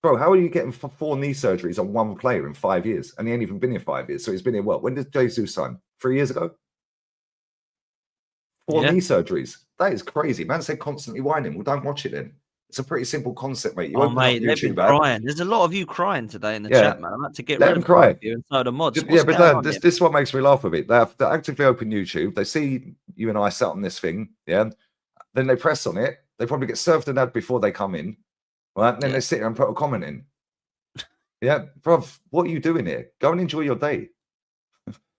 Bro, how are you getting 4 knee surgeries on one player in 5 years? And he ain't even been here 5 years. So he's been here what? When did Jesus sign? 3 years ago? 4 knee surgeries. That is crazy. Man said constantly whining. Well, don't watch it then. It's a pretty simple concept, mate. You open up YouTube, crying. There's a lot of you crying today in the chat, man. I'm about to get rid of cry. You and so the mods. This is what makes me laugh a bit. They have to actively open YouTube. They see you and I sat on this thing, Then they press on it. They probably get served an ad before they come in, right? And then they sit here and put a comment in. Yeah, bruv, what are you doing here? Go and enjoy your day.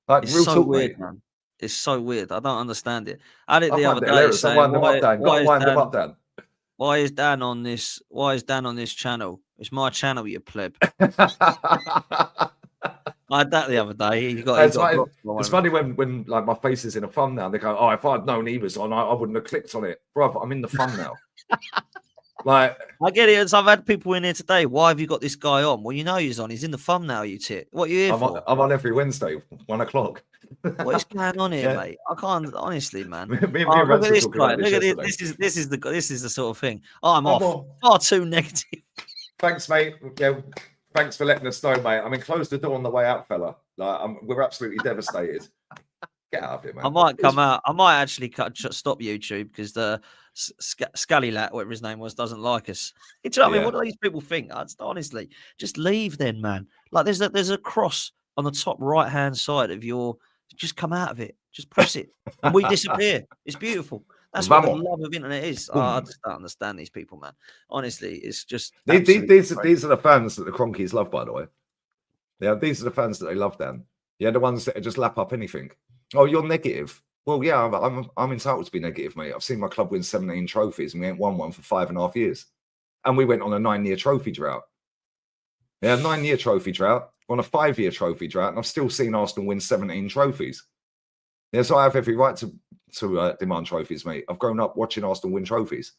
Like, it's real so talk, weird, mate. man. It's so weird. I don't understand it. I did the I other day. wind them up, Dan. Got to wind them up, Dan. Why is Dan on this? Why is Dan on this channel? It's my channel, you pleb. I had that the other day. It's funny when like my face is in a thumbnail. They go, "Oh, if I'd known he was on, I wouldn't have clicked on it, bro. I'm in the thumbnail." Like, I get it. I've had people in here today. Why have you got this guy on? Well, you know he's on. He's in the thumbnail. You tit. What are you here for? I'm on every Wednesday, 1 o'clock. What is going on here, mate? I can't honestly, man. Look at this guy. Look at this. This is the sort of thing. I'm off. Far too negative. Thanks, mate. Yeah, thanks for letting us know, mate. I mean, close the door on the way out, fella. Like, we're absolutely devastated. Get out of here, man. I might come out. I might actually stop YouTube because the Scallylat, whatever his name was, doesn't like us. You know what I mean? What do these people think? Honestly, just leave then, man. Like there's a cross on the top right hand side of your. Just come out of it. Just press it, and we disappear. It's beautiful. That's what the love of internet is. I just don't understand these people, man. Honestly, it's just these are the fans that the Cronkies love, by the way. Yeah, these are the fans that they love, Dan. Yeah, the ones that just lap up anything. Oh, you're negative. Well, yeah, I'm entitled to be negative, mate. I've seen my club win 17 trophies, and we ain't won one for 5.5 years. And we went on a 9-year trophy drought. Yeah, 9-year trophy drought. On a 5-year trophy drought, and I've still seen Arsenal win 17 trophies. Yeah, so I have every right to demand trophies, mate. I've grown up watching Arsenal win trophies.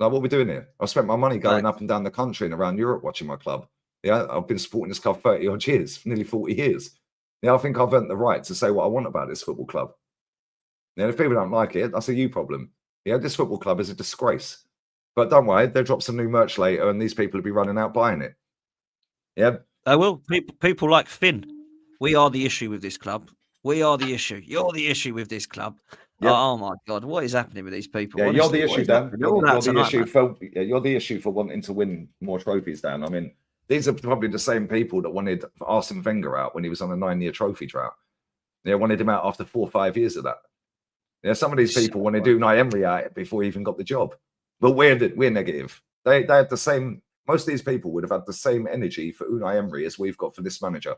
Like, what are we doing here? I've spent my money going up and down the country and around Europe watching my club. Yeah, I've been supporting this club 30 odd years, nearly 40 years. Yeah, I think I've earned the right to say what I want about this football club. Yeah, if people don't like it, that's a you problem. Yeah, this football club is a disgrace. But don't worry, they'll drop some new merch later and these people will be running out buying it. Yeah. They will. People like Finn. We are the issue with this club. We are the issue. You're the issue with this club. Yep. Oh my God, what is happening with these people? Yeah, honestly, you're the issue, Dan. You're the issue for wanting to win more trophies, Dan. I mean, these are probably the same people that wanted Arsene Wenger out when he was on a 9-year trophy drought. They wanted him out after 4 or 5 years of that. Yeah, some of these people wanted to do Unai Emery out before he even got the job. But we're negative. They had the same. Most of these people would have had the same energy for Unai Emery as we've got for this manager.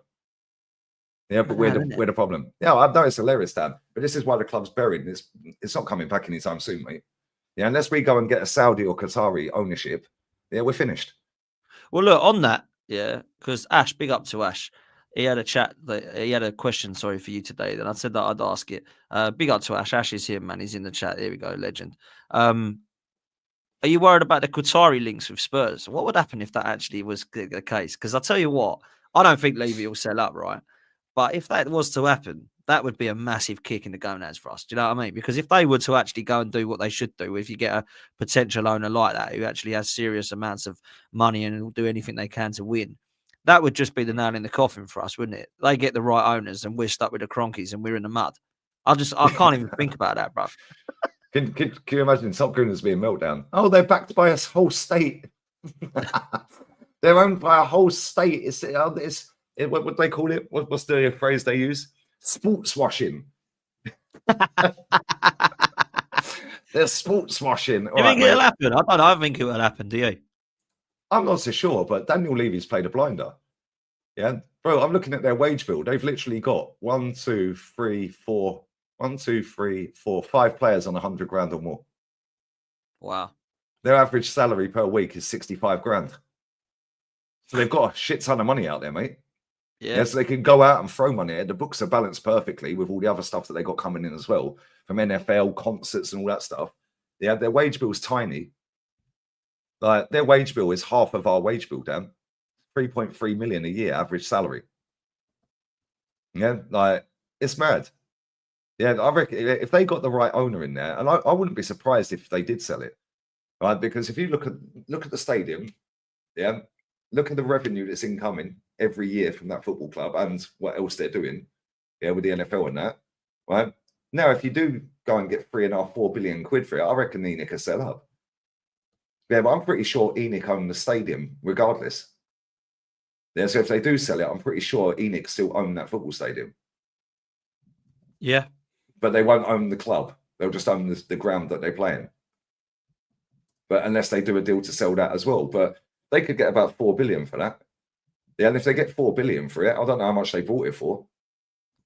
Yeah, but we're the problem. Yeah, I know it's hilarious, Dan, but this is why the club's buried. It's not coming back anytime soon, mate. Yeah, unless we go and get a Saudi or Qatari ownership, yeah, we're finished. Well, look, on that, yeah, because Ash, big up to Ash. He had a question, sorry, for you today. Then I said that I'd ask it. Big up to Ash. Ash is here, man. He's in the chat. Here we go, legend. Are you worried about the Qatari links with Spurs? What would happen if that actually was the case? Because I'll tell you what, I don't think Levy will sell up, right? But if that was to happen, that would be a massive kick in the gonads for us. Do you know what I mean? Because if they were to actually go and do what they should do, if you get a potential owner like that who actually has serious amounts of money and will do anything they can to win, that would just be the nail in the coffin for us, wouldn't it? They get the right owners and we're stuck with the Cronkies and we're in the mud. I can't even think about that, bro. Can you imagine Top Gooners being meltdown? Oh, they're backed by a whole state. They're owned by a whole state. What would they call it? What's the phrase they use? Sports washing. They're sports washing. You think it'll happen? I don't think it will happen, do you? I'm not so sure, but Daniel Levy's played a blinder. Yeah, bro, I'm looking at their wage bill. They've literally got 5 players on 100 grand or more. Wow. Their average salary per week is 65 grand. So they've got a shit ton of money out there, mate. Yeah. So they can go out and throw money. The books are balanced perfectly with all the other stuff that they got coming in as well, from NFL, concerts and all that stuff. Yeah, their wage bill is tiny. Like their wage bill is half of our wage bill, Dan. 3.3 million a year average salary. Yeah, like it's mad. Yeah, I reckon if they got the right owner in there, and I wouldn't be surprised if they did sell it, right? Because if you look at the stadium, yeah, look at the revenue that's incoming every year from that football club and what else they're doing, yeah, with the NFL and that, right? Now, if you do go and get 3.5, 4 billion quid for it, I reckon ENIC will sell up. Yeah, but I'm pretty sure ENIC own the stadium regardless. Yeah, so if they do sell it, I'm pretty sure ENIC still own that football stadium. Yeah. But they won't own the club. They'll just own the ground that they play in. But unless they do a deal to sell that as well. But they could get about 4 billion for that. Yeah, and if they get 4 billion for it, I don't know how much they bought it for.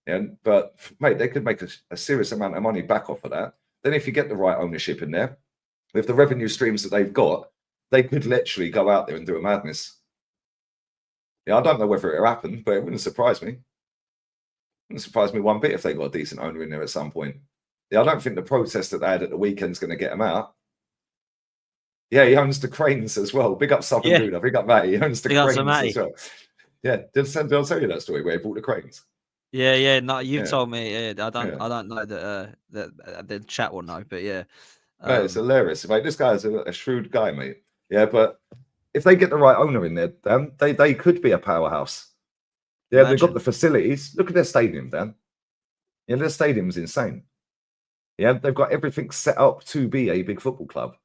Yeah, but mate, they could make a serious amount of money back off of that. Then if you get the right ownership in there, with the revenue streams that they've got, they could literally go out there and do a madness. Yeah, I don't know whether it'll happen, but it wouldn't surprise me. It wouldn't surprise me one bit if they got a decent owner in there at some point. Yeah, I don't think the protest that they had at the weekend's going to get them out. Yeah, he owns the Cranes as well. Big up Southern Buddha. Big up Matty. He owns the Cranes as well. Yeah, did I tell you that story where he bought the Cranes? Yeah. No, you've told me. Yeah, I don't know that the chat will know, but yeah. Mate, it's hilarious. Mate, this guy's a shrewd guy, mate. Yeah, but if they get the right owner in there, Dan, they could be a powerhouse. Yeah, they've got the facilities. Look at their stadium, Dan. Yeah, their stadium's insane. Yeah, they've got everything set up to be a big football club.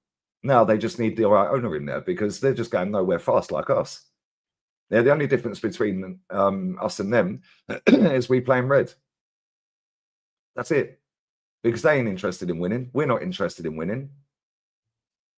Now they just need the right owner in there because they're just going nowhere fast like us. Yeah, the only difference between us and them is we play in red. That's it. Because they ain't interested in winning. We're not interested in winning.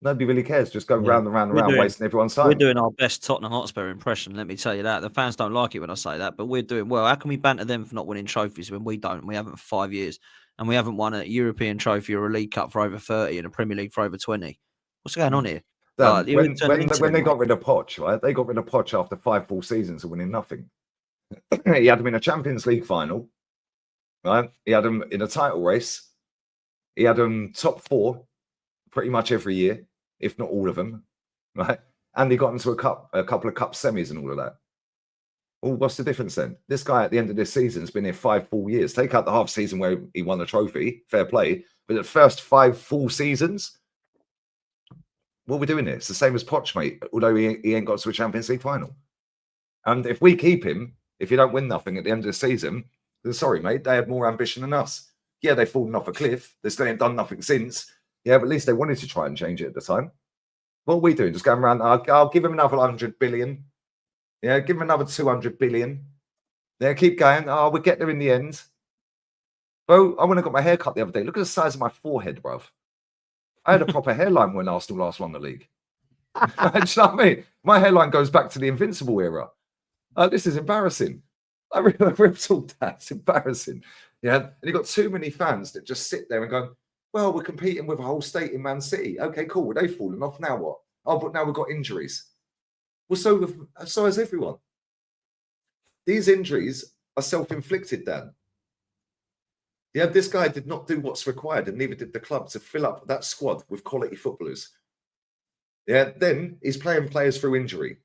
Nobody really cares. Just go round and round and round, wasting everyone's time. We're doing our best Tottenham Hotspur impression, let me tell you that. The fans don't like it when I say that, but we're doing well. How can we banter them for not winning trophies when we don't? We haven't for 5 years. And we haven't won a European trophy or a League Cup for over 30 and a Premier League for over 20. What's going on here? When they got rid of Poch, right? They got rid of Poch after 5 full seasons of winning nothing. He had them in a Champions League final, right? He had them in a title race. He had them top 4 pretty much every year, if not all of them, right? And he got into a couple of cup semis and all of that. Well, what's the difference then? This guy at the end of this season has been here 5 full years. Take out the half season where he won the trophy, fair play. But the first 5 full seasons, what are we doing here? It's the same as Poch, mate, although he ain't got to a Champions League final. And if we keep him, if you don't win nothing at the end of the season, then sorry, mate, they had more ambition than us. Yeah, they've fallen off a cliff. They still ain't done nothing since. Yeah, but at least they wanted to try and change it at the time. What are we doing? Just going around, I'll give him another 100 billion. Yeah, give him another 200 billion. Yeah, keep going. Oh, we'll get there in the end. Bro, I went and got my hair cut the other day. Look at the size of my forehead, bruv. I had a proper hairline when Arsenal last won the league. Do you know what I mean? My hairline goes back to the Invincible era. This is embarrassing. I ripped all that. It's embarrassing. Yeah, and you've got too many fans that just sit there and go, well, we're competing with a whole state in Man City. Okay, cool. Well, they've fallen off. Now what? Oh, but now we've got injuries. Well, so has everyone. These injuries are self-inflicted, Dan. Yeah, this guy did not do what's required, and neither did the club to fill up that squad with quality footballers. Yeah, then he's playing players through injury.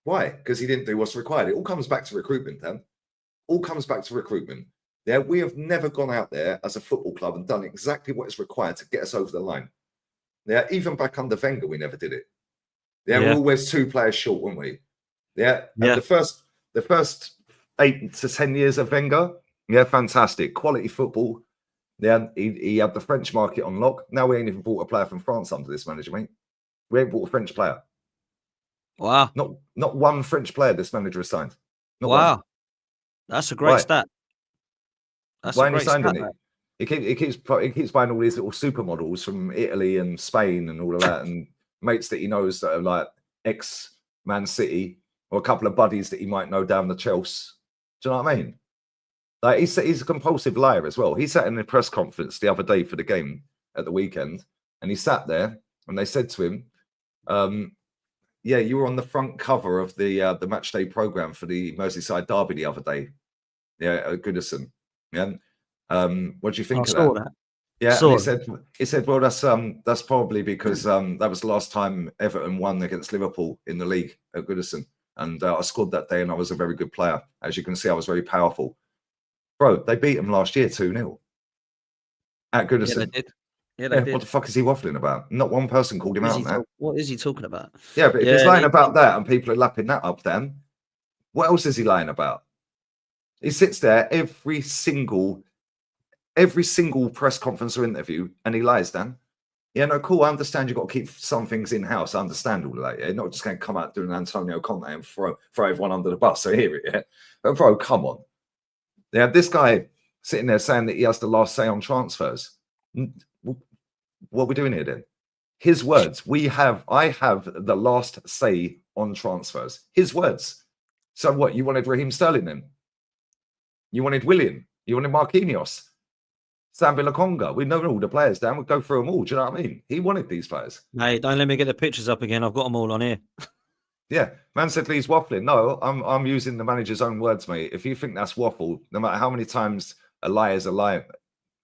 Why? Because he didn't do what's required. It all comes back to recruitment, Dan. All comes back to recruitment. Yeah, we have never gone out there as a football club and done exactly what is required to get us over the line. Yeah, even back under Wenger, we never did it. Yeah, we're always 2 players short, weren't we? Yeah. And the first 8 to 10 years of Wenger, yeah, fantastic. Quality football. Yeah, he had the French market on lock. Now we ain't even bought a player from France under this manager, mate. We ain't bought a French player. Wow. Not one French player this manager has signed. Not wow. One. That's a great stat. That's Why ain't he signing it? He keeps buying all these little supermodels from Italy and Spain and all of that, and mates that he knows that are like ex-Man City or a couple of buddies that he might know down the Chelsea. Do you know what I mean? Like he's a compulsive liar as well. He sat in a press conference the other day for the game at the weekend, and he sat there, and they said to him, Yeah, you were on the front cover of the match day program for the Merseyside derby the other day. Yeah, at Goodison. Yeah. What do you think I of saw that? that. Yeah, and Saw he said, well, that's probably because that was the last time Everton won against Liverpool in the league at Goodison, and I scored that day, and I was a very good player. As you can see, I was very powerful, bro. They beat him last year 2-0 at Yeah, they Goodison. did. Yeah, they did. What the fuck is he waffling about? Not one person called him out on that. What is he talking about? Yeah, but if Yeah, he's lying about that and people are lapping that up, then what else is he lying about? He sits there every single press conference or interview and he lies, Dan. Yeah, no, cool. I understand you've got to keep some things in house. I understand all of that. Yeah, you're not just going to come out doing Antonio Conte and throw everyone under the bus. So hear it, yeah. But bro, come on. Yeah, this guy sitting there saying that he has the last say on transfers. What are we doing here then? His words. I have the last say on transfers. His words. So what? You wanted Raheem Sterling then? You wanted Willian? You wanted Marquinhos? Sam Villaconga? We know all the players, Dan. We'll go through them all. Do you know what I mean? He wanted these players. Mate, don't let me get the pictures up again. I've got them all on here. Yeah, man said Lee's waffling. No, I'm using the manager's own words, mate. If you think that's waffle, no matter how many times a lie is a lie,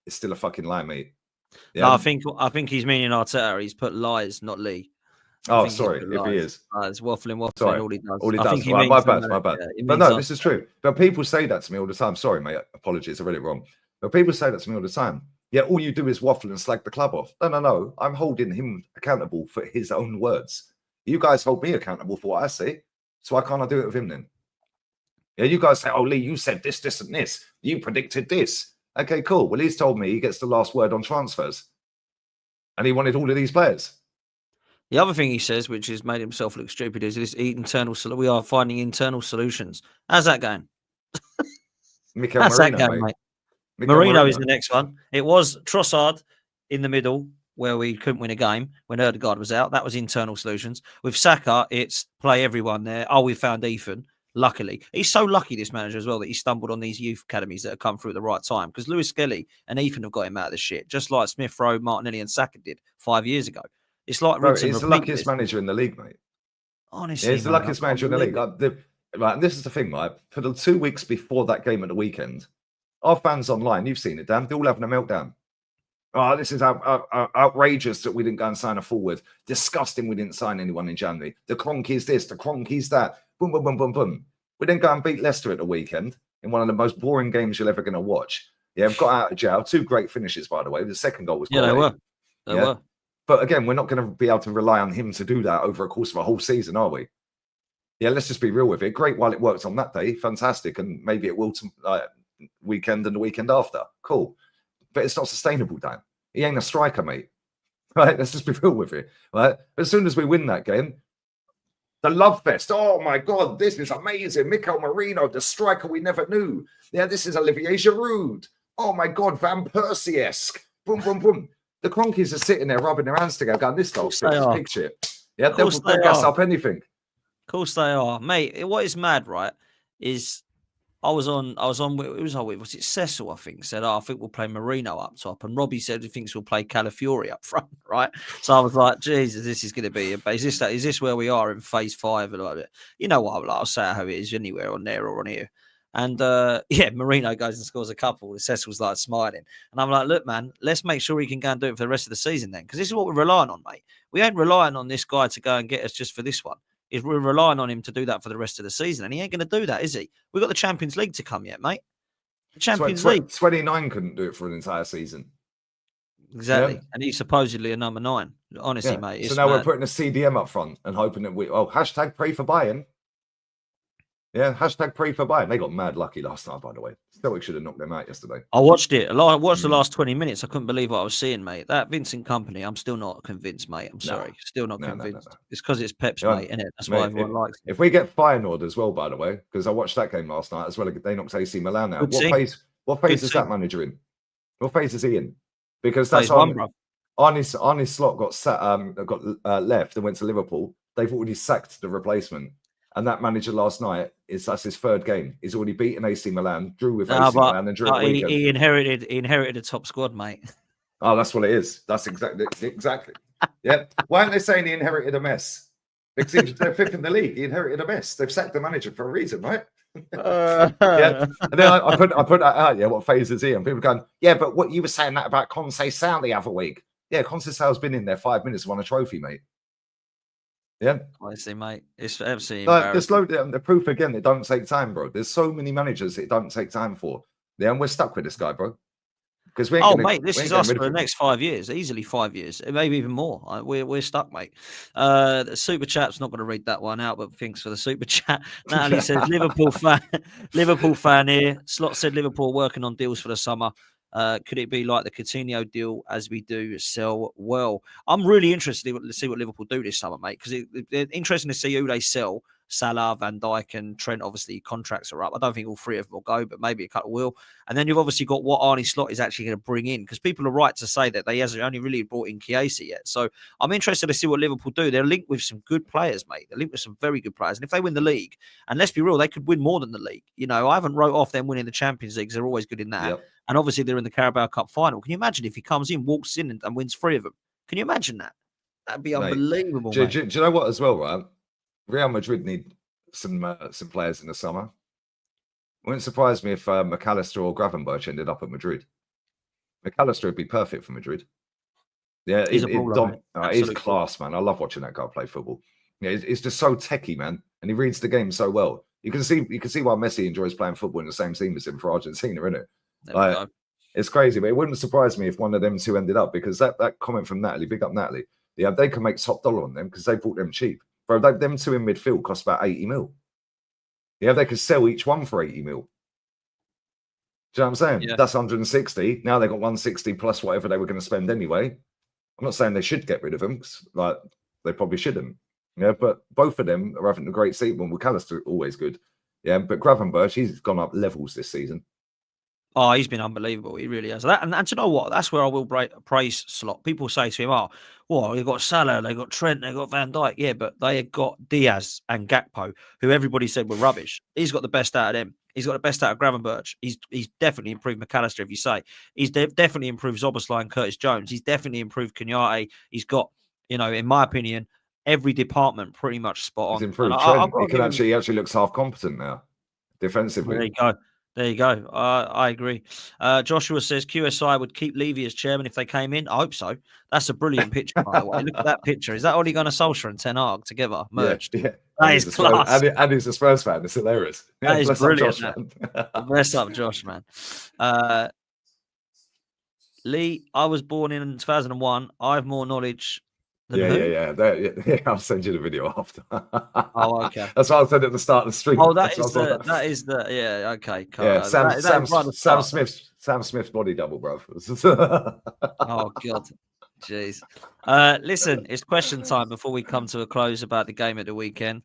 it's still a fucking lie, mate. Yeah. No, I think he's meaning Arteta. He's put lies, not Lee. Oh, sorry, if he is. It's waffling. Sorry. All he does. All he I does. think he Right, means my bad. Yeah, but no, this is true. But people say that to me all the time. Sorry, mate. Apologies, I read it wrong. But people say that to me all the time. Yeah, all you do is waffle and slag the club off. No. I'm holding him accountable for his own words. You guys hold me accountable for what I say. So why can't I do it with him then? Yeah, you guys say, oh, Lee, you said this, this, and this. You predicted this. Okay, cool. Well, he's told me he gets the last word on transfers. And he wanted all of these players. The other thing he says, which has made himself look stupid, is this we are finding internal solutions. How's that going? How's Merino, that going, mate? Merino is the next one. It was Trossard in the middle where we couldn't win a game when Erdegaard was out. That was internal solutions. With Saka, it's play everyone there. Oh, we found Ethan. Luckily, he's so lucky, this manager, as well, that he stumbled on these youth academies that have come through at the right time. Because Lewis Skelly and Ethan have got him out of the shit, just like Smith Rowe, Martinelli, and Saka did 5 years ago. It's like he's the luckiest manager in the league, mate. Honestly, he's the luckiest manager in the league. Right, and this is the thing, right? For the 2 weeks before that game at the weekend, our fans online, you've seen it, Dan, they're all having a meltdown. Oh, this is outrageous that we didn't go and sign a forward. Disgusting we didn't sign anyone in January. The Cronky's this, the Cronky's that. Boom, boom, boom, boom, boom. We didn't go and beat Leicester at the weekend in one of the most boring games you're ever going to watch. Yeah, we've got out of jail. 2 great finishes, by the way. The second goal was quality. Yeah, they were. But again, we're not going to be able to rely on him to do that over a course of a whole season, are we? Yeah, let's just be real with it. Great while it worked on that day. Fantastic. And maybe it will weekend and the weekend after. Cool. But it's not sustainable, Dan. He ain't a striker, mate. Right? Let's just be real with it. Right? As soon as we win that game, the love fest. Oh my God, this is amazing. Mikel Merino, the striker we never knew. Yeah, this is Olivier Giroud. Oh my God, Van Persie-esque. Boom, boom, boom. The Cronkies are sitting there rubbing their hands together, going, this dog's pig shit. Yeah, they'll gas up anything. Of course they are, mate. What is mad, right? Is I was on. Was it Cecil? I think said, I think we'll play Merino up top, and Robbie said he thinks we'll play Calafiori up front, right? So I was like, Jesus, this is going to be. Is this where we are in phase 5? You know what? I'll say how it is anywhere on there or on here. And Merino goes and scores a couple. The Cecil's like smiling, and I'm like, look, man, let's make sure he can go and do it for the rest of the season then, because this is what we're relying on, mate. We ain't relying on this guy to go and get us just for this one. We're relying on him to do that for the rest of the season, and he ain't going to do that, is he? We've got the Champions League to come yet, mate. The Champions League. 29 couldn't do it for an entire season. Exactly, yeah. And he's supposedly a number 9. Honestly, mate. So now we're putting a CDM up front and hoping that hashtag pray for Bayern. Yeah, hashtag pray for Bayern. They got mad lucky last night, by the way. Stoic should have knocked them out yesterday. I watched it. I watched the last 20 minutes. I couldn't believe what I was seeing, mate. That Vincent Kompany, I'm still not convinced, mate. I'm sorry. Still not convinced. No. It's because it's Pep's, mate, isn't it? That's why everyone likes it. If we get Feyenoord as well, by the way, because I watched that game last night as well. They knocked AC Milan out. What phase is that manager in? What phase is he in? Because that's Arne Slot got left and went to Liverpool. They've already sacked the replacement. And that manager last night that's his 3rd game. He's already beaten AC Milan, drew with AC Milan, and drew at the weekend. He inherited a top squad, mate. Oh, that's what it is. That's exactly. Yeah. Why aren't they saying he inherited a mess? Because they're fifth in the league. He inherited a mess. They've sacked the manager for a reason, right? Yeah. And then I put that out. Yeah, what phase is he? And people going, yeah, but what you were saying that about Conceição the other week. Yeah, Conceição's been in there 5 minutes, won a trophy, mate. Yeah. Honestly, mate, it's absolutely There's embarrassing. the proof again. It don't take time, bro. There's so many managers it don't take time for. Yeah, and we're stuck with this guy, bro. Because we ain't gonna, mate, this we ain't is getting us rid for of the him. next 5 years, easily 5 years, maybe even more. We're stuck, mate. The super chat's not going to read that one out, but thanks for the super chat. Natalie says Liverpool fan here. Slot said Liverpool working on deals for the summer. Could it be like the Coutinho deal as we do sell well? I'm really interested to see what Liverpool do this summer, mate, because it's interesting to see who they sell. Salah, Van Dijk, and Trent. Obviously, contracts are up. I don't think all three of them will go, but maybe a couple will. And then you've obviously got what Arnie Slot is actually going to bring in, because people are right to say that they hasn't only really brought in Chiesa yet. So I'm interested to see what Liverpool do. They're linked with some good players, mate. They're linked with some very good players. And if they win the league, and let's be real, they could win more than the league. You know, I haven't wrote off them winning the Champions League. They're always good in that. Yep. And obviously they're in the Carabao Cup final. Can you imagine if he comes in, walks in and wins 3 of them? Can you imagine that? That'd be unbelievable, do, mate. do you know what as well, right? Real Madrid need some players in the summer. Wouldn't surprise me if McAllister or Gravenberch ended up at Madrid. McAllister would be perfect for Madrid. Yeah, He's a baller, he's class, man. I love watching that guy play football. Yeah, he's just so techie, man, and he reads the game so well. You can see why Messi enjoys playing football in the same team as him for Argentina, isn't it? There we go. It's crazy, but it wouldn't surprise me if one of them two ended up, because that comment from Natalie, big up Natalie. Yeah, they can make top dollar on them because they bought them cheap. Bro, them two in midfield cost about 80 mil. Yeah, they could sell each one for 80 mil. Do you know what I'm saying? Yeah. That's 160. Now they got 160 plus whatever they were going to spend anyway. I'm not saying they should get rid of them, like they probably shouldn't. Yeah, but both of them are having a great season. McAllister always good. Yeah, but Gravenberch, he's gone up levels this season. Oh, he's been unbelievable. He really has. And do you know what? That's where I will praise Slot. People say to him, "Oh, well, they've got Salah, they've got Trent, they've got Van Dijk." Yeah, but they had got Diaz and Gakpo, who everybody said were rubbish. He's got the best out of them. He's got the best out of Gravenberch. He's definitely improved McAllister, if you say. He's definitely improved Szoboszlai and Curtis Jones. He's definitely improved Kenyatte. He's got, in my opinion, every department pretty much spot on. He's improved Trent. He actually looks half competent now, defensively. There you go. There you go. I agree. Joshua says QSI would keep Levy as chairman if they came in. I hope so. That's a brilliant picture, by the way. Look at that picture. Is that Ole Gunnar Solskjaer and Ten Hag together merged? Yeah. That is class. And he's a Spurs fan. It's hilarious. That is brilliant. Josh, bless up, Josh, man. Lee, I was born in 2001. I have more knowledge. Yeah. I'll send you the video after. Oh, okay. That's why I said at the start of the stream. Oh, that is the yeah. Okay, cool. Yeah, Sam Smith's body double, bro. Oh God, jeez. Listen, it's question time before we come to a close about the game at the weekend.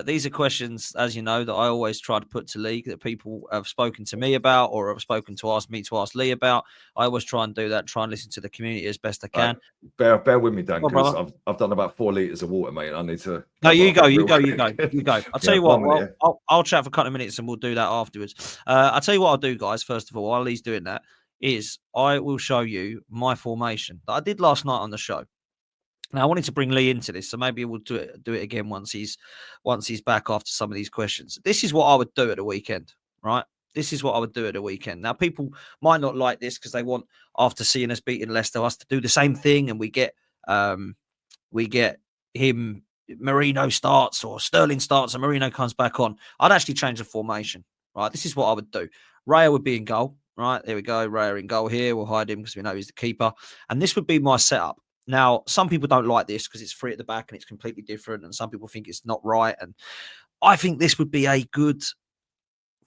These are questions, as you know, that I always try to put to Lee, that people have spoken to me about or have spoken to ask Lee about. I always try and do that, try and listen to the community as best I can. Right. Bear with me, Dan, because I've done about 4 liters of water, mate. I need to. No, you go. I'll tell you what. I'll chat for a couple of minutes and we'll do that afterwards. I'll tell you what I'll do, guys. First of all, while Lee's doing that, is I will show you my formation that I did last night on the show. Now, I wanted to bring Lee into this, so maybe we'll do it again once he's back after some of these questions. This is what I would do at the weekend, right? This is what I would do at the weekend. Now, people might not like this because they want, after seeing us beating Leicester, us to do the same thing, and we get him, Merino starts or Sterling starts and Merino comes back on. I'd actually change the formation, right? This is what I would do. Raya would be in goal, right? There we go. Raya in goal here. We'll hide him because we know he's the keeper. And this would be my setup. Now, some people don't like this because it's 3 at the back and it's completely different. And some people think it's not right. And I think this would be a good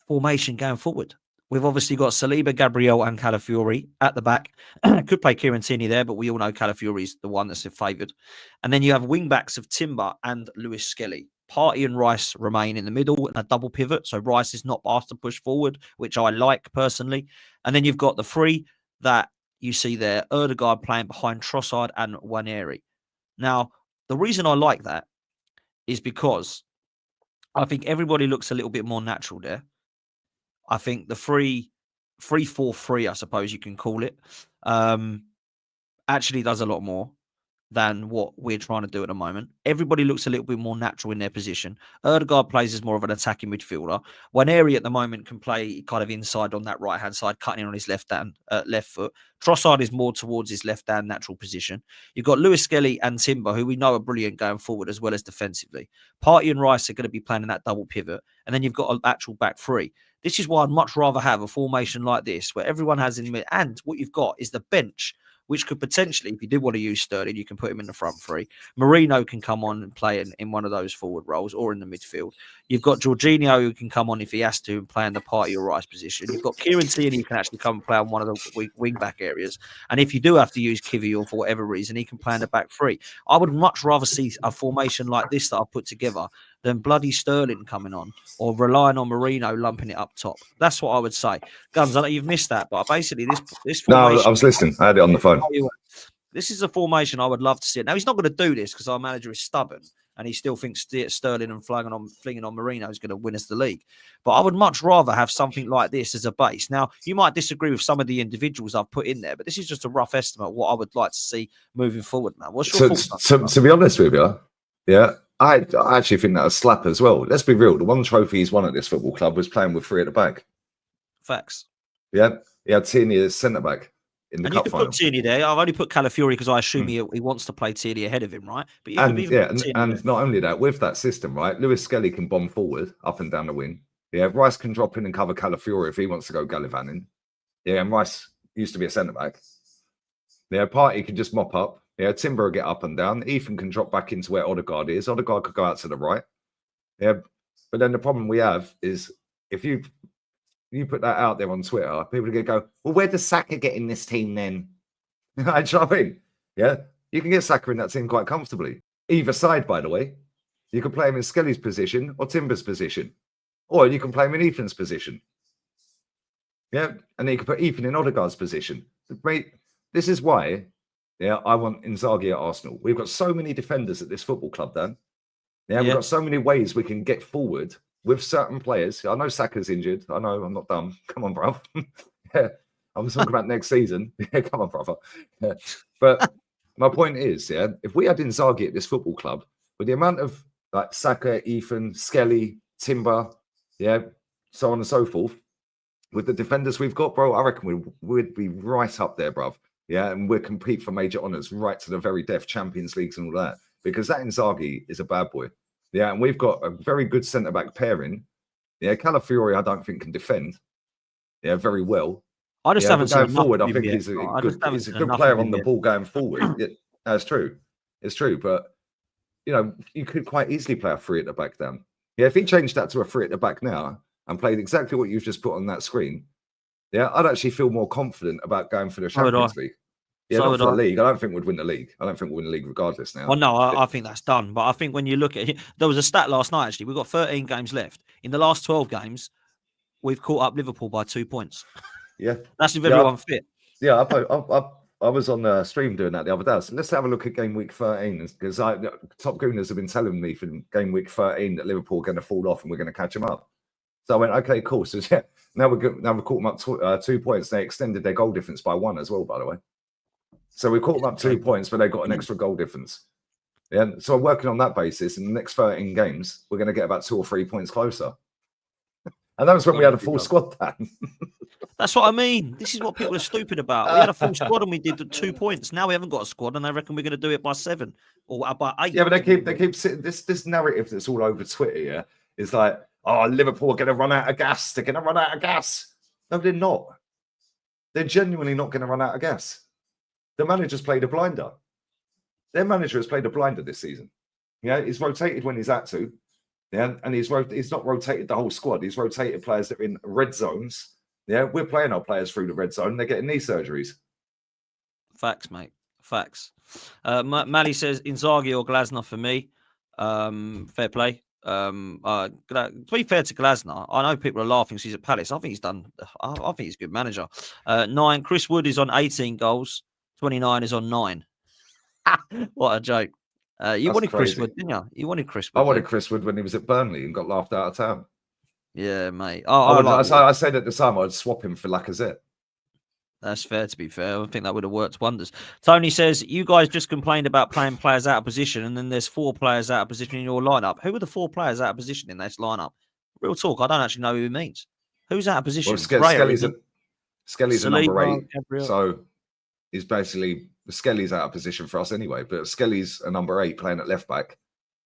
formation going forward. We've obviously got Saliba, Gabriel, and Calafiori at the back. Could play Kieran Tierney there, but we all know Calafiori is the one that's favoured. And then you have wing backs of Timber and Lewis Skelly. Partey and Rice remain in the middle and a double pivot. So Rice is not asked to push forward, which I like personally. And then you've got the 3 that you see there, Erdegaard playing behind Trossard and Nwaneri. Now, the reason I like that is because I think everybody looks a little bit more natural there. I think the 3-4-3, I suppose you can call it, actually does a lot more. than what we're trying to do at the moment. Everybody looks a little bit more natural in their position. Erdegaard plays as more of an attacking midfielder. Waneri at the moment can play kind of inside on that right-hand side, cutting in on his left foot. Trossard is more towards his left-hand natural position. You've got Lewis Skelly and Timber, who we know are brilliant going forward as well as defensively. Partey and Rice are going to be playing in that double pivot. And then you've got an actual back three. This is why I'd much rather have a formation like this, where everyone has in mid, and what you've got is the bench, which could potentially, if you did want to use Sterling, you can put him in the front three. Merino can come on and play in one of those forward roles or in the midfield. You've got Jorginho who can come on if he has to and play in the Partey or Rice position. You've got Kieran Tierney who can actually come and play on one of the wing back areas. And if you do have to use Kivy or for whatever reason, he can play in the back three. I would much rather see a formation like this that I've put together than bloody Sterling coming on or relying on Merino lumping it up top. That's what I would say. Guns, I know you've missed that, but basically this formation... No, I was listening. I had it on the phone. This is a formation I would love to see. Now, he's not going to do this because our manager is stubborn and he still thinks Sterling and flinging on Merino is going to win us the league. But I would much rather have something like this as a base. Now, you might disagree with some of the individuals I've put in there, but this is just a rough estimate of what I would like to see moving forward, man. What's your thoughts? To be honest with you, yeah, I actually think that a slap as well. Let's be real. The one trophy he's won at this football club was playing with three at the back. Facts. Yeah, he had Tierney as centre-back in the and cup you can final. Put Tierney there. I've only put Calafiori because I assume he wants to play Tierney ahead of him, right? But you and not only that, with that system, right, Lewis Skelly can bomb forward, up and down the wing. Yeah, Rice can drop in and cover Calafiori if he wants to go gallivanting. Yeah, and Rice used to be a centre-back. Yeah, Partey can just mop up. Yeah, Timber will get up and down. Ethan can drop back into where Odegaard is. Odegaard could go out to the right. Yeah, but then the problem we have is if you put that out there on Twitter, people are going to go, well, where does Saka get in this team then? Do you know what I mean? Yeah, you can get Saka in that team quite comfortably. Either side, by the way. You can play him in Skelly's position or Timber's position. Or you can play him in Ethan's position. Yeah, and then you can put Ethan in Odegaard's position. Mate, this is why... Yeah, I want Inzaghi at Arsenal. We've got so many defenders at this football club, Dan. Yeah, we've got so many ways we can get forward with certain players. I know Saka's injured. I know, I'm not dumb. Come on, bro. Yeah, I'm talking about next season. Yeah, come on, brother. Yeah. But my point is, yeah, if we had Inzaghi at this football club, with the amount of like Saka, Ethan, Skelly, Timber, yeah, so on and so forth, with the defenders we've got, bro, I reckon we'd be right up there, bruv. Yeah, and we'll compete for major honours right to the very death, Champions Leagues and all that. Because that Inzaghi is a bad boy. Yeah, and we've got a very good centre-back pairing. Yeah, Calafiori, I don't think can defend. Yeah, very well. I just haven't seen going forward. I think he's a good player on the ball going forward. Yeah, that's true. It's true, but you know, you could quite easily play a three at the back down. Yeah, if he changed that to a three at the back now and played exactly what you've just put on that screen, yeah, I'd actually feel more confident about going for the Champions League. Yeah, not for the league. I don't think we'd win the league. I don't think we'll win the league regardless now. Well, no, I think that's done. But I think when you look at it, there was a stat last night, actually. We've got 13 games left. In the last 12 games, we've caught up Liverpool by 2 points. Yeah. That's if everyone fit. Yeah, I was on the stream doing that the other day. So let's have a look at game week 13. Because Top Gooners have been telling me for game week 13 that Liverpool are going to fall off and we're going to catch them up. So I went, okay, cool. So yeah, now we've caught them up 2 points. They extended their goal difference by 1 as well, by the way. So we caught them up 2 points, but they got an extra goal difference. Yeah. So I'm working on that basis. In the next 13 games, we're going to get about 2 or 3 points closer. And that was when we had a full squad, Dan. That's what I mean. This is what people are stupid about. We had a full squad and we did 2 points. Now we haven't got a squad, and they reckon we're going to do it by 7 or by 8. Yeah, but they keep sitting this narrative that's all over Twitter. Yeah, is like, oh, Liverpool are going to run out of gas. They're going to run out of gas. No, they're not. They're genuinely not going to run out of gas. The manager's played a blinder. Their manager has played a blinder this season. Yeah, he's rotated when he's had to. Yeah, and he's not rotated the whole squad. He's rotated players that are in red zones. Yeah, we're playing our players through the red zone. They're getting knee surgeries. Facts, mate. Facts. Mally says Inzaghi or Glasner for me. Fair play. To be fair to Glasner, I know people are laughing because he's at Palace. I think he's done. I think he's a good manager. 9. Chris Wood is on 18 goals. 29 is on 9. What a joke. You wanted crazy. Chris Wood, didn't you? You wanted Chris Wood. I wanted Chris Wood when he was at Burnley and got laughed out of town. Yeah, mate. I said at the time I'd swap him for Lacazette. That's fair, to be fair. I think that would have worked wonders. Tony says, you guys just complained about playing players out of position, and then there's 4 players out of position in your lineup. Who are the 4 players out of position in this lineup? Real talk, I don't actually know who he means. Who's out of position? Well, It's Raya, isn't it? Skelly's a number 8. Gabriel. So he's basically, Skelly's out of position for us anyway. But Skelly's a number 8 playing at left back.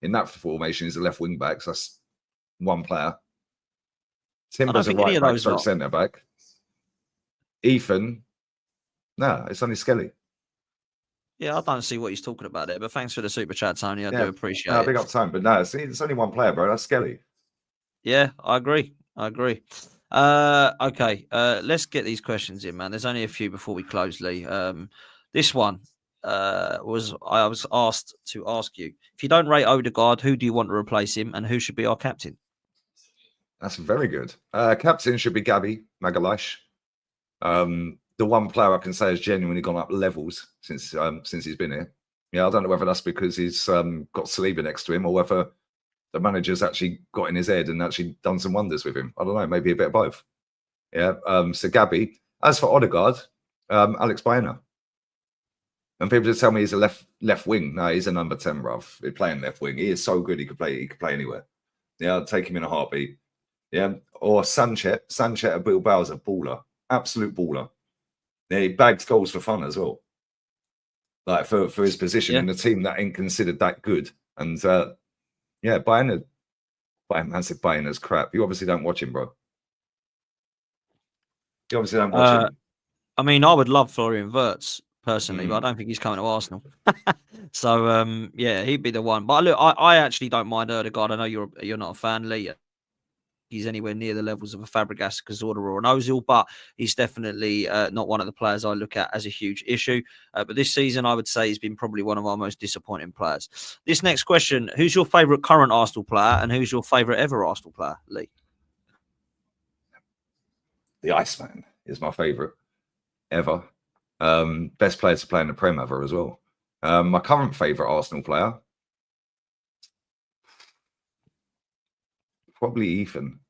In that formation, he's a left wing back. So that's 1 player. Timber's a right back, stroke centre back. Ethan, no, it's only Skelly. Yeah, I don't see what he's talking about there, but thanks for the super chat, Tony. I do appreciate it. Big up time, but no, it's only 1 player, bro. That's Skelly. Yeah, I agree. Okay, let's get these questions in, man. There's only a few before we close, Lee. This one I was asked to ask you, if you don't rate Odegaard, who do you want to replace him, and who should be our captain? That's very good. Captain should be Gabby Magalhaes. The 1 player I can say has genuinely gone up levels since he's been here. Yeah, I don't know whether that's because he's got Saliba next to him or whether the manager's actually got in his head and actually done some wonders with him. I don't know, maybe a bit of both. Yeah. So Gabby. As for Odegaard, Alex Baena. And people just tell me he's a left wing. No, he's a number 10, bruv. He's playing left wing. He is so good. He could play anywhere. Yeah, I'll take him in a heartbeat. Yeah. Or Sanchez at Bilbao is a baller. Absolute baller. Yeah, he bags goals for fun as well. Like for his position in a team that ain't considered that good. And Baena said Baena's crap. You obviously don't watch him, bro. You obviously don't watch him. I mean, I would love Florian Wirtz personally, but I don't think he's coming to Arsenal. So he'd be the one. But look, I actually don't mind Odegaard. I know you're not a fan, Lee. He's anywhere near the levels of a Fabregas, Cazorla, or an Ozil, but he's definitely not one of the players I look at as a huge issue. But this season, I would say he's been probably one of our most disappointing players. This next question, who's your favourite current Arsenal player and who's your favourite ever Arsenal player, Lee? The Iceman is my favourite ever. Best player to play in the Prem ever as well. My current favourite Arsenal player, probably Ethan,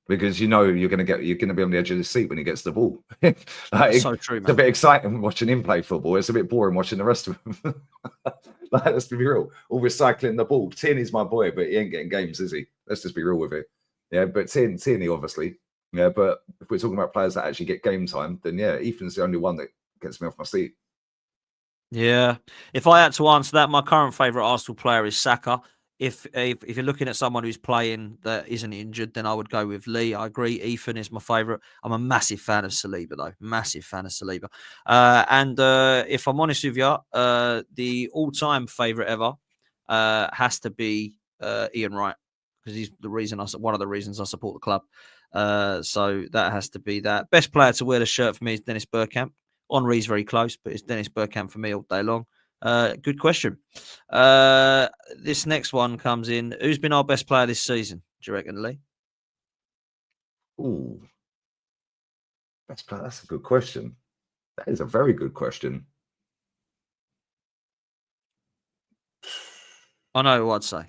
because you're going to be on the edge of the seat when he gets the ball. So true, man. It's a bit exciting watching him play football. It's a bit boring watching the rest of them. Let's be real. All recycling the ball. Tierney's my boy, but he ain't getting games, is he? Let's just be real with it. Yeah, but Tierney obviously. Yeah, but if we're talking about players that actually get game time, then yeah, Ethan's the only one that gets me off my seat. Yeah, if I had to answer that, my current favourite Arsenal player is Saka. If you're looking at someone who's playing that isn't injured, then I would go with Lee. I agree. Ethan is my favourite. I'm a massive fan of Saliba, though. Massive fan of Saliba. And if I'm honest with you, the all-time favourite ever has to be Ian Wright, because he's one of the reasons I support the club. So that has to be that. Best player to wear the shirt for me is Dennis Bergkamp. Henri's very close, but it's Dennis Bergkamp for me all day long. Good question. This next one comes in. Who's been our best player this season, do you reckon, Lee? Ooh. Best player, that's a good question. That is a very good question. I know what I'd say.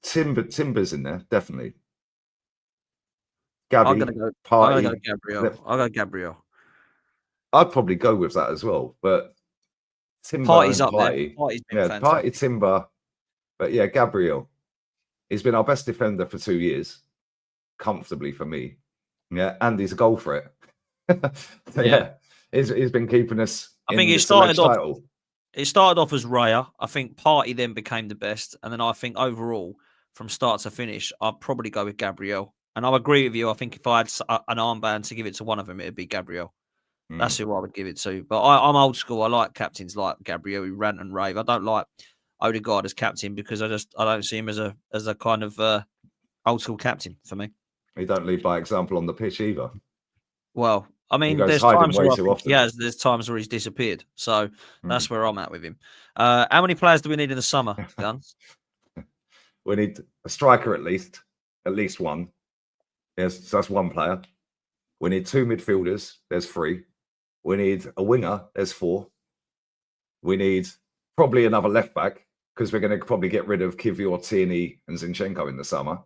Timber's in there, definitely. Gabby, I'm going to go Gabriel. I'll go Gabriel. I'd probably go with that as well, but Timber Party's and up Party. there. Party's been fantastic. Party, Timber. But yeah, Gabriel. He's been our best defender for 2 years, comfortably for me. Yeah, and he's a goal threat. So yeah, he's been keeping us. I think it started off as Raya. I think Party then became the best, and then I think overall, from start to finish, I'd probably go with Gabriel. And I agree with you. I think if I had an armband to give it to one of them, it'd be Gabriel. That's who I would give it to. But I'm old school. I like captains like Gabriel who rant and rave. I don't like Odegaard as captain because I don't see him as a kind of old school captain for me. He don't lead by example on the pitch either. Well, I mean, there's times where he's disappeared. So that's where I'm at with him. How many players do we need in the summer, Guns? We need a striker at least one. Yes, so that's 1 player. We need 2 midfielders. There's 3. We need a winger. There's 4. We need probably another left back because we're going to probably get rid of Kivior, Tierney, and Zinchenko in the summer.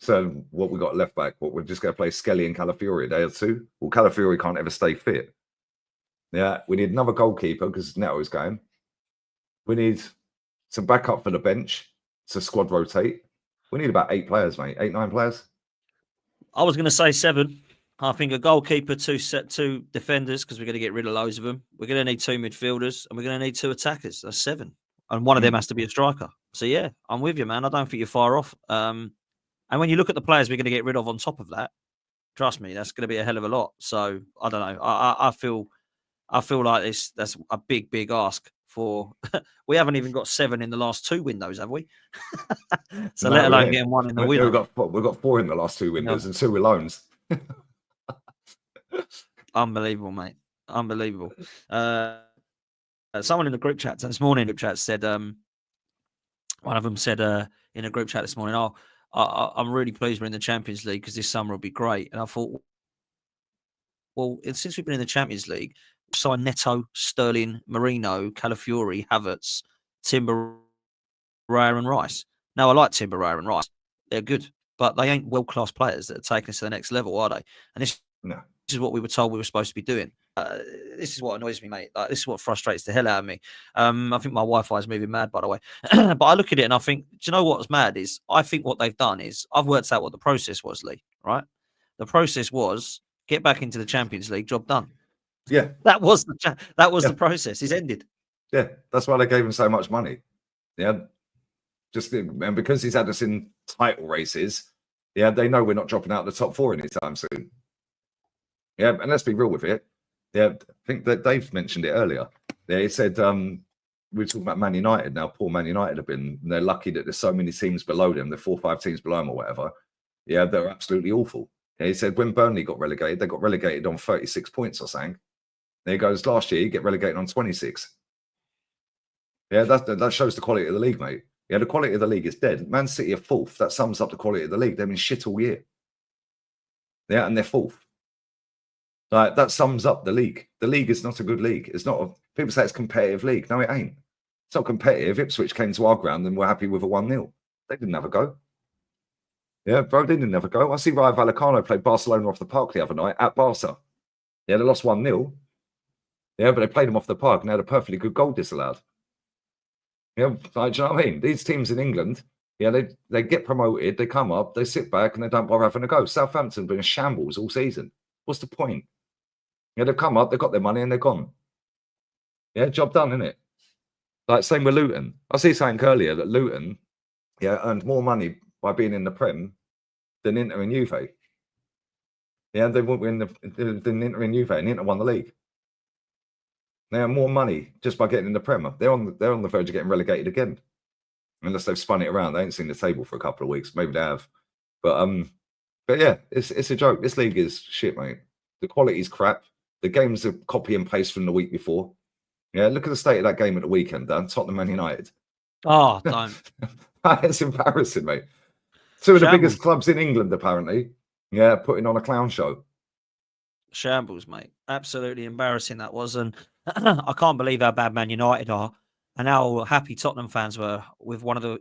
So what we got left back? What we're just going to play Skelly and Calafiori? They are two. Well, Calafiori can't ever stay fit. Yeah, we need another goalkeeper because Neto is going. We need some backup for the bench to squad rotate. We need about 8 players, mate. 8, 9 players. I was going to say 7. I think a goalkeeper, 2 defenders, because we're going to get rid of loads of them. We're going to need 2 midfielders, and we're going to need 2 attackers. That's 7, and one of them has to be a striker. So yeah, I'm with you, man. I don't think you're far off. And when you look at the players we're going to get rid of on top of that, trust me, that's going to be a hell of a lot. So I don't know. I feel like that's a big ask for. We haven't even got 7 in the last 2 windows, have we? So No, let alone getting 1 in the window. We've got 4 in the last 2 windows and 2 were loans. Unbelievable, mate. Unbelievable. Someone in the group chat this morning, said, one of them said in a group chat this morning, "Oh, I'm really pleased we're in the Champions League because this summer will be great." And I thought, well, since we've been in the Champions League, we've signed Neto, Sterling, Merino, Calafiori, Havertz, Timber, Raya and Rice. Now, I like Timber, Raya and Rice. They're good, but they ain't world-class players that are taking us to the next level, are they? And this is what we were told we were supposed to be doing. This is what annoys me, mate. Like, this is what frustrates the hell out of me. I think my Wi-Fi is moving mad, by the way. But I look at it and I think, do you know what's mad is? I think what they've done is, I've worked out what the process was, Lee, right? The process was get back into the Champions League, job done. Yeah. That was the process. It's ended. Yeah, that's why they gave him so much money. Yeah. And because he's had us in title races, yeah, they know we're not dropping out of the top 4 anytime soon. Yeah, and let's be real with it. Yeah, I think that Dave mentioned it earlier. Yeah, he said we were talking about Man United now. Poor Man United have been. They're lucky that there's so many teams below them. They're 4 or 5 teams below them or whatever. Yeah, they're absolutely awful. Yeah, he said when Burnley got relegated, they got relegated on 36 points or something. There he goes. Last year, you get relegated on 26. Yeah, that shows the quality of the league, mate. Yeah, the quality of the league is dead. Man City are 4th. That sums up the quality of the league. They've been shit all year. Yeah, and they're 4th. Like, that sums up the league. The league is not a good league. It's not. People say it's a competitive league. No, it ain't. It's not competitive. Ipswich came to our ground and we're happy with a 1-0. They didn't have a go. Yeah, bro, they didn't have a go. I see Rayo Vallecano played Barcelona off the park the other night at Barca. Yeah, they lost 1-0. Yeah, but they played them off the park and they had a perfectly good goal disallowed. Yeah, like, do you know what I mean? These teams in England, yeah, they get promoted, they come up, they sit back and they don't bother having a go. Southampton have been in shambles all season. What's the point? Yeah, they've come up, they've got their money and they're gone. Yeah, job done, isn't it? Like, same with Luton. I see something earlier that Luton, yeah, earned more money by being in the Prem than Inter and Juve. Yeah, they won't win than Inter and Juve, and Inter won the league. They have more money just by getting in the Prem. They're on the verge of getting relegated again, unless they've spun it around. They ain't seen the table for a couple of weeks. Maybe they have, but yeah, it's a joke. This league is shit, mate. The quality's crap. The games are copy and paste from the week before. Yeah, look at the state of that game at the weekend, Dan. Tottenham Man United. Oh, don't. It's embarrassing, mate. 2 of the biggest clubs in England, apparently. Yeah, putting on a clown show. Shambles, mate. Absolutely embarrassing that was. And I can't believe how bad Man United are and how happy Tottenham fans were with one of the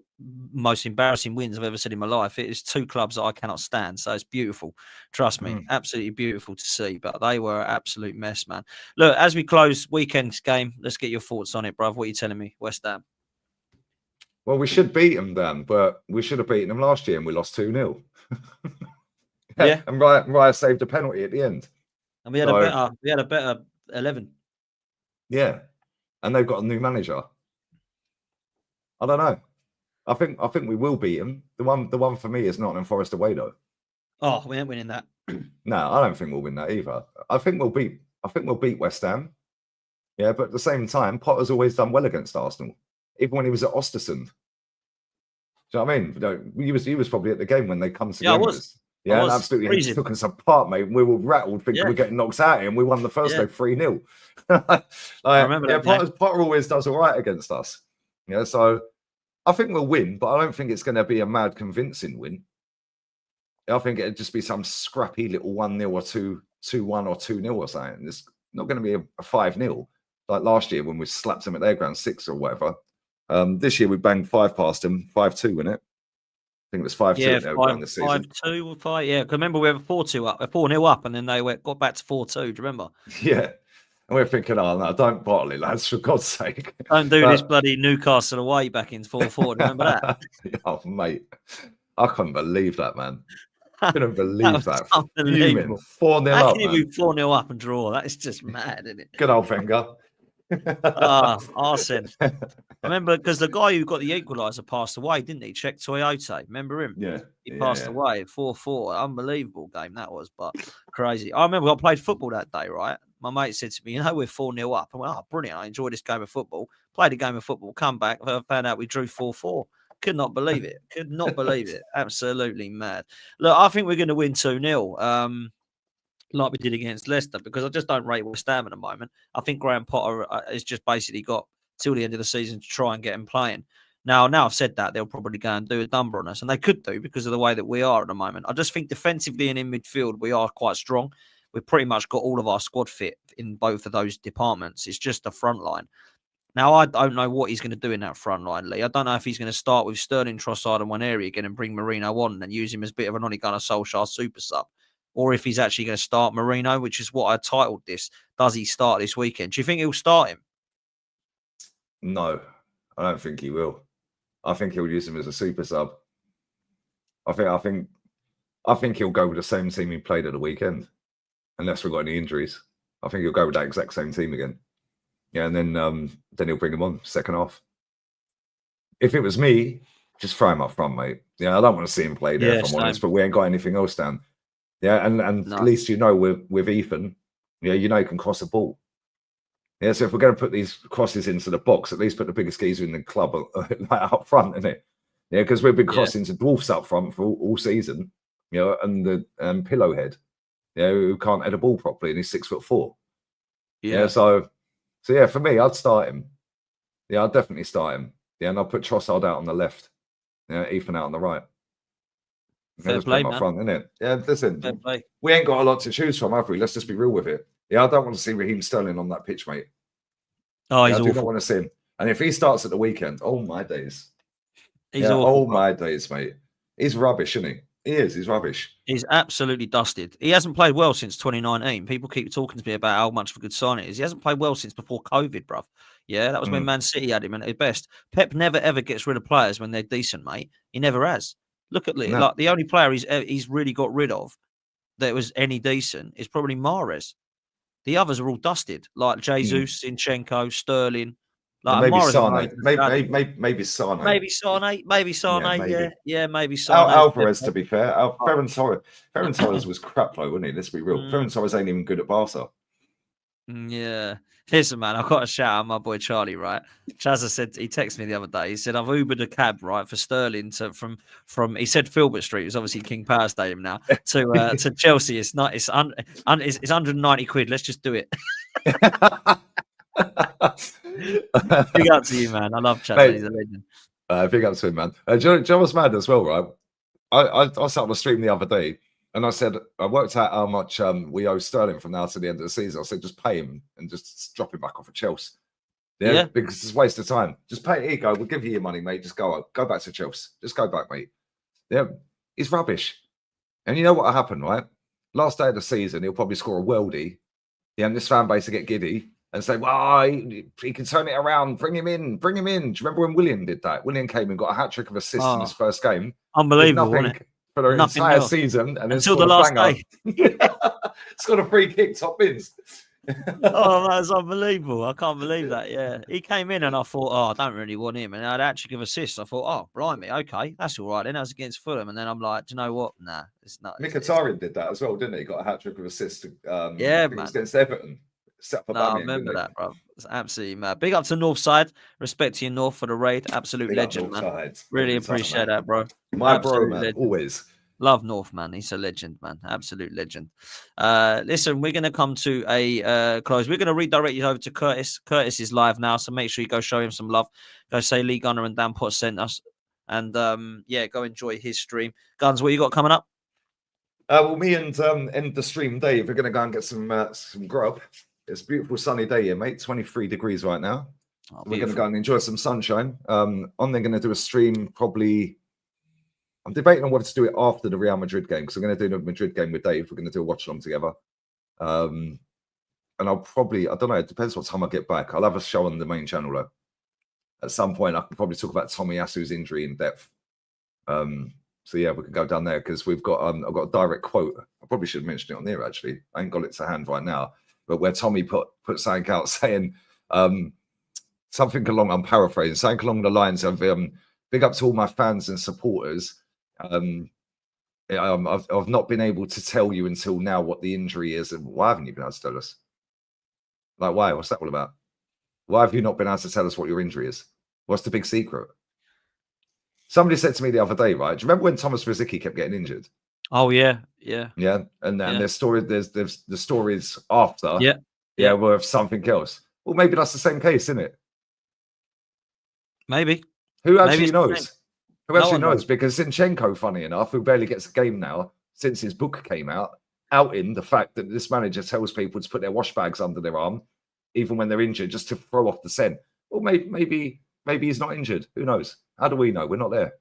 most embarrassing wins I've ever seen in my life. It is 2 clubs that I cannot stand. So it's beautiful. Trust me. Absolutely beautiful to see. But they were an absolute mess, man. Look, as we close weekend's game, let's get your thoughts on it, bruv. What are you telling me? West Ham. Well, we should beat them, Dan, but we should have beaten them last year and we lost 2-0. Yeah. And Raya saved a penalty at the end. And we had a better 11. Yeah. And they've got a new manager. I don't know. I think we will beat them. The one for me is Nottingham Forest away though. Oh, we ain't winning that. No, I don't think we'll win that either. I think we'll beat West Ham. Yeah, but at the same time, Potter's always done well against Arsenal, even when he was at Ostersund. Do you know what I mean? He was probably at the game when they come to the Emirates. Yeah, and absolutely. He took us apart, mate. We were rattled, thinking we're getting knocked out, and we won the first leg 3-0. I remember that. Potter always does all right against us. Yeah, so I think we'll win, but I don't think it's going to be a mad, convincing win. I think it'd just be some scrappy little 1-0 or 2-1 or 2-0 or something. It's not going to be a 5-0 like last year when we slapped them at their ground 6 or whatever. This year we banged 5 past them, 5-2 in it. think it was 5-2 Yeah, at their run this season. 5-2 or 5. Yeah, 'cause remember we were 4-2 up, 4-0 up, and then they got back to 4-2. Do you remember? Yeah. And we're thinking, oh, no, don't bottle it, lads, for God's sake. Don't do this bloody Newcastle away back in 4-4. Remember that? Oh, mate. I couldn't believe that, man. Couldn't That believe was that. unbelievable. 4-0 How up, can you man. be 4-0 up and draw? That is just mad, isn't it? Good old finger. Arsene. I remember because the guy who got the equaliser passed away, didn't he? Czech Toyota. Remember him? Yeah. He passed away at 4-4. Unbelievable game that was, but crazy. I remember I played football that day, right? My mate said to me, you know, we're 4-0 up. I went, oh, brilliant. I enjoyed this game of football. Played a game of football, come back, found out we drew 4-4. Could not believe it. Could not believe it. Absolutely mad. Look, I think we're going to win 2-0. Like we did against Leicester, because I just don't rate West Ham at the moment. I think Graham Potter has just basically got till the end of the season to try and get him playing. Now I've said that, they'll probably go and do a number on us, and they could do because of the way that we are at the moment. I just think defensively and in midfield, we are quite strong. We've pretty much got all of our squad fit in both of those departments. It's just the front line. Now, I don't know what he's going to do in that front line, Lee. I don't know if he's going to start with Sterling, Trossard and one area again and bring Merino on and use him as a bit of an Ole Gunnar Solskjaer super sub, or if he's actually going to start Merino, which is what I titled this. Does he start this weekend? Do you think he'll start him? No, I don't think he will. I think he'll use him as a super sub. I think he'll go with the same team he played at the weekend, unless we've got any injuries. I think he'll go with that exact same team again. Yeah, and then he'll bring him on second half. If it was me, just throw him up front, mate. Yeah, I don't want to see him play there, if I'm honest, but we ain't got anything else down. Yeah, and no. At least you know with Ethan, yeah, you know he can cross a ball. Yeah, so if we're going to put these crosses into the box, at least put the biggest geezer in the club like up front, isn't it? Yeah, because we've been crossing to dwarfs up front for all season, you know, and the Pillowhead, you know, who can't head a ball properly, and he's 6'4". Yeah, so yeah, for me, I'd start him. Yeah, I'd definitely start him. Yeah, and I'll put Trossard out on the left. Yeah, Ethan out on the right. Fair play, man. Front, innit? Yeah, listen, we ain't got a lot to choose from, have we? Let's just be real with it. Yeah, I don't want to see Raheem Sterling on that pitch, mate. Oh, he's I awful. do not want to see him. And if he starts at the weekend, oh my days. He's awful. Oh my days, mate. He's rubbish, isn't he? He is. He's rubbish. He's absolutely dusted. He hasn't played well since 2019. People keep talking to me about how much of a good sign it is. He hasn't played well since before COVID, bruv. Yeah, that was when Man City had him at his best. Pep never, ever gets rid of players when they're decent, mate. He never has. Look at like the only player he's really got rid of that was any decent is probably Mahrez. The others are all dusted, like Jesus, Zinchenko, Sterling. Like maybe Mahrez Sane. Maybe Sane. Maybe Sane. Maybe Sane. Yeah, maybe Sane. Alvarez, to be fair. Ferran Torres was crap, though, wasn't he? Let's be real. Ferran Torres ain't even good at Barca. Yeah. Listen, man, I've got to shout out my boy Charlie, right? Chazza said, he texted me the other day. He said, I've Ubered a cab, right, for Sterling from he said Filbert Street, it's obviously King Power Stadium now, to Chelsea. It's 190 quid. Let's just do it. Big up to you, man. I love Chazza. He's a legend. Big up to him, man. Do you know what's mad as well, right? I sat on the stream the other day, and I said, I worked out how much we owe Sterling from now to the end of the season. I said, just pay him and just drop him back off at Chelsea. Yeah, because it's a waste of time. Just pay. Here you go. We'll give you your money, mate. Just go back to Chelsea. Just go back, mate. Yeah, he's rubbish. And you know what will happen, right? Last day of the season, he'll probably score a worldie. Yeah, and this fan base will get giddy and say, well, he can turn it around. Bring him in. Do you remember when William did that? William came and got a hat-trick of assists in his first game. Unbelievable, wasn't it? For the entire season, and until the last day. It's got a free kick, top bins. Oh, that's unbelievable. I can't believe that. Yeah. He came in and I thought, I don't really want him. And I'd actually give assists. I thought, blimey, okay, that's all right. Then I was against Fulham. And then I'm like, do you know what? Nah, it's not. Mkhitaryan did that as well, didn't he? Got a hat trick of assists. Yeah, man. It was against Everton. I remember that, bro. It's absolutely mad. Big up to Northside. Respect to you, North, for the raid. Absolute legend, man. Really appreciate that, bro. My bro, man. Always. Love North, man. He's a legend, man. Absolute legend. Listen, we're going to come to a close. We're going to redirect you over to Curtis. Curtis is live now, so make sure you go show him some love. Go say Lee Gunner and Dan Potts sent us. And, go enjoy his stream. Guns, what you got coming up? Well, me and end the stream, Dave, we're going to go and get some grub. It's a beautiful sunny day here, mate. 23 degrees right now. We're going to go and enjoy some sunshine. They're going to do a stream probably I'm debating on whether to do it after the Real Madrid game, because I'm going to do the Madrid game with Dave. We're going to do a watch along together. And I'll probably, I don't know, it depends what time I get back. I'll have a show on the main channel though. At some point, I can probably talk about Tomiyasu's injury in depth. So yeah, we can go down there because we've got I've got a direct quote. I probably should have mentioned it on there actually. I ain't got it to hand right now, but where Tommy put something out saying something along, I'm paraphrasing, something along the lines of big up to all my fans and supporters. I've not been able to tell you until now what the injury is, and why haven't you been able to tell us? Like, why? What's that all about? Why have you not been able to tell us what your injury is? What's the big secret? Somebody said to me the other day, right? Do you remember when Thomas Rosicky kept getting injured? Oh yeah. And there's the stories after, yeah, were of something else. Well, maybe that's the same case, isn't it? Maybe. Who actually knows? Who actually knows? Knows. Because Zinchenko, funny enough, who barely gets a game now since his book came out, outing the fact that this manager tells people to put their wash bags under their arm, even when they're injured, just to throw off the scent. Well, maybe he's not injured. Who knows? How do we know? We're not there.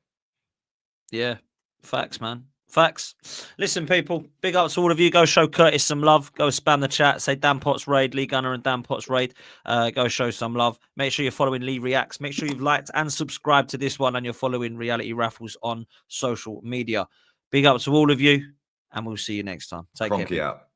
Yeah, facts, man. Facts. Listen, people, big up to all of you. Go show Curtis some love. Go spam the chat. Say Dan Potts Raid, Lee Gunner and Dan Potts Raid. Go show some love. Make sure you're following Lee Reacts. Make sure you've liked and subscribed to this one, and you're following Reality Raffles on social media. Big up to all of you, and we'll see you next time. Take care. Out.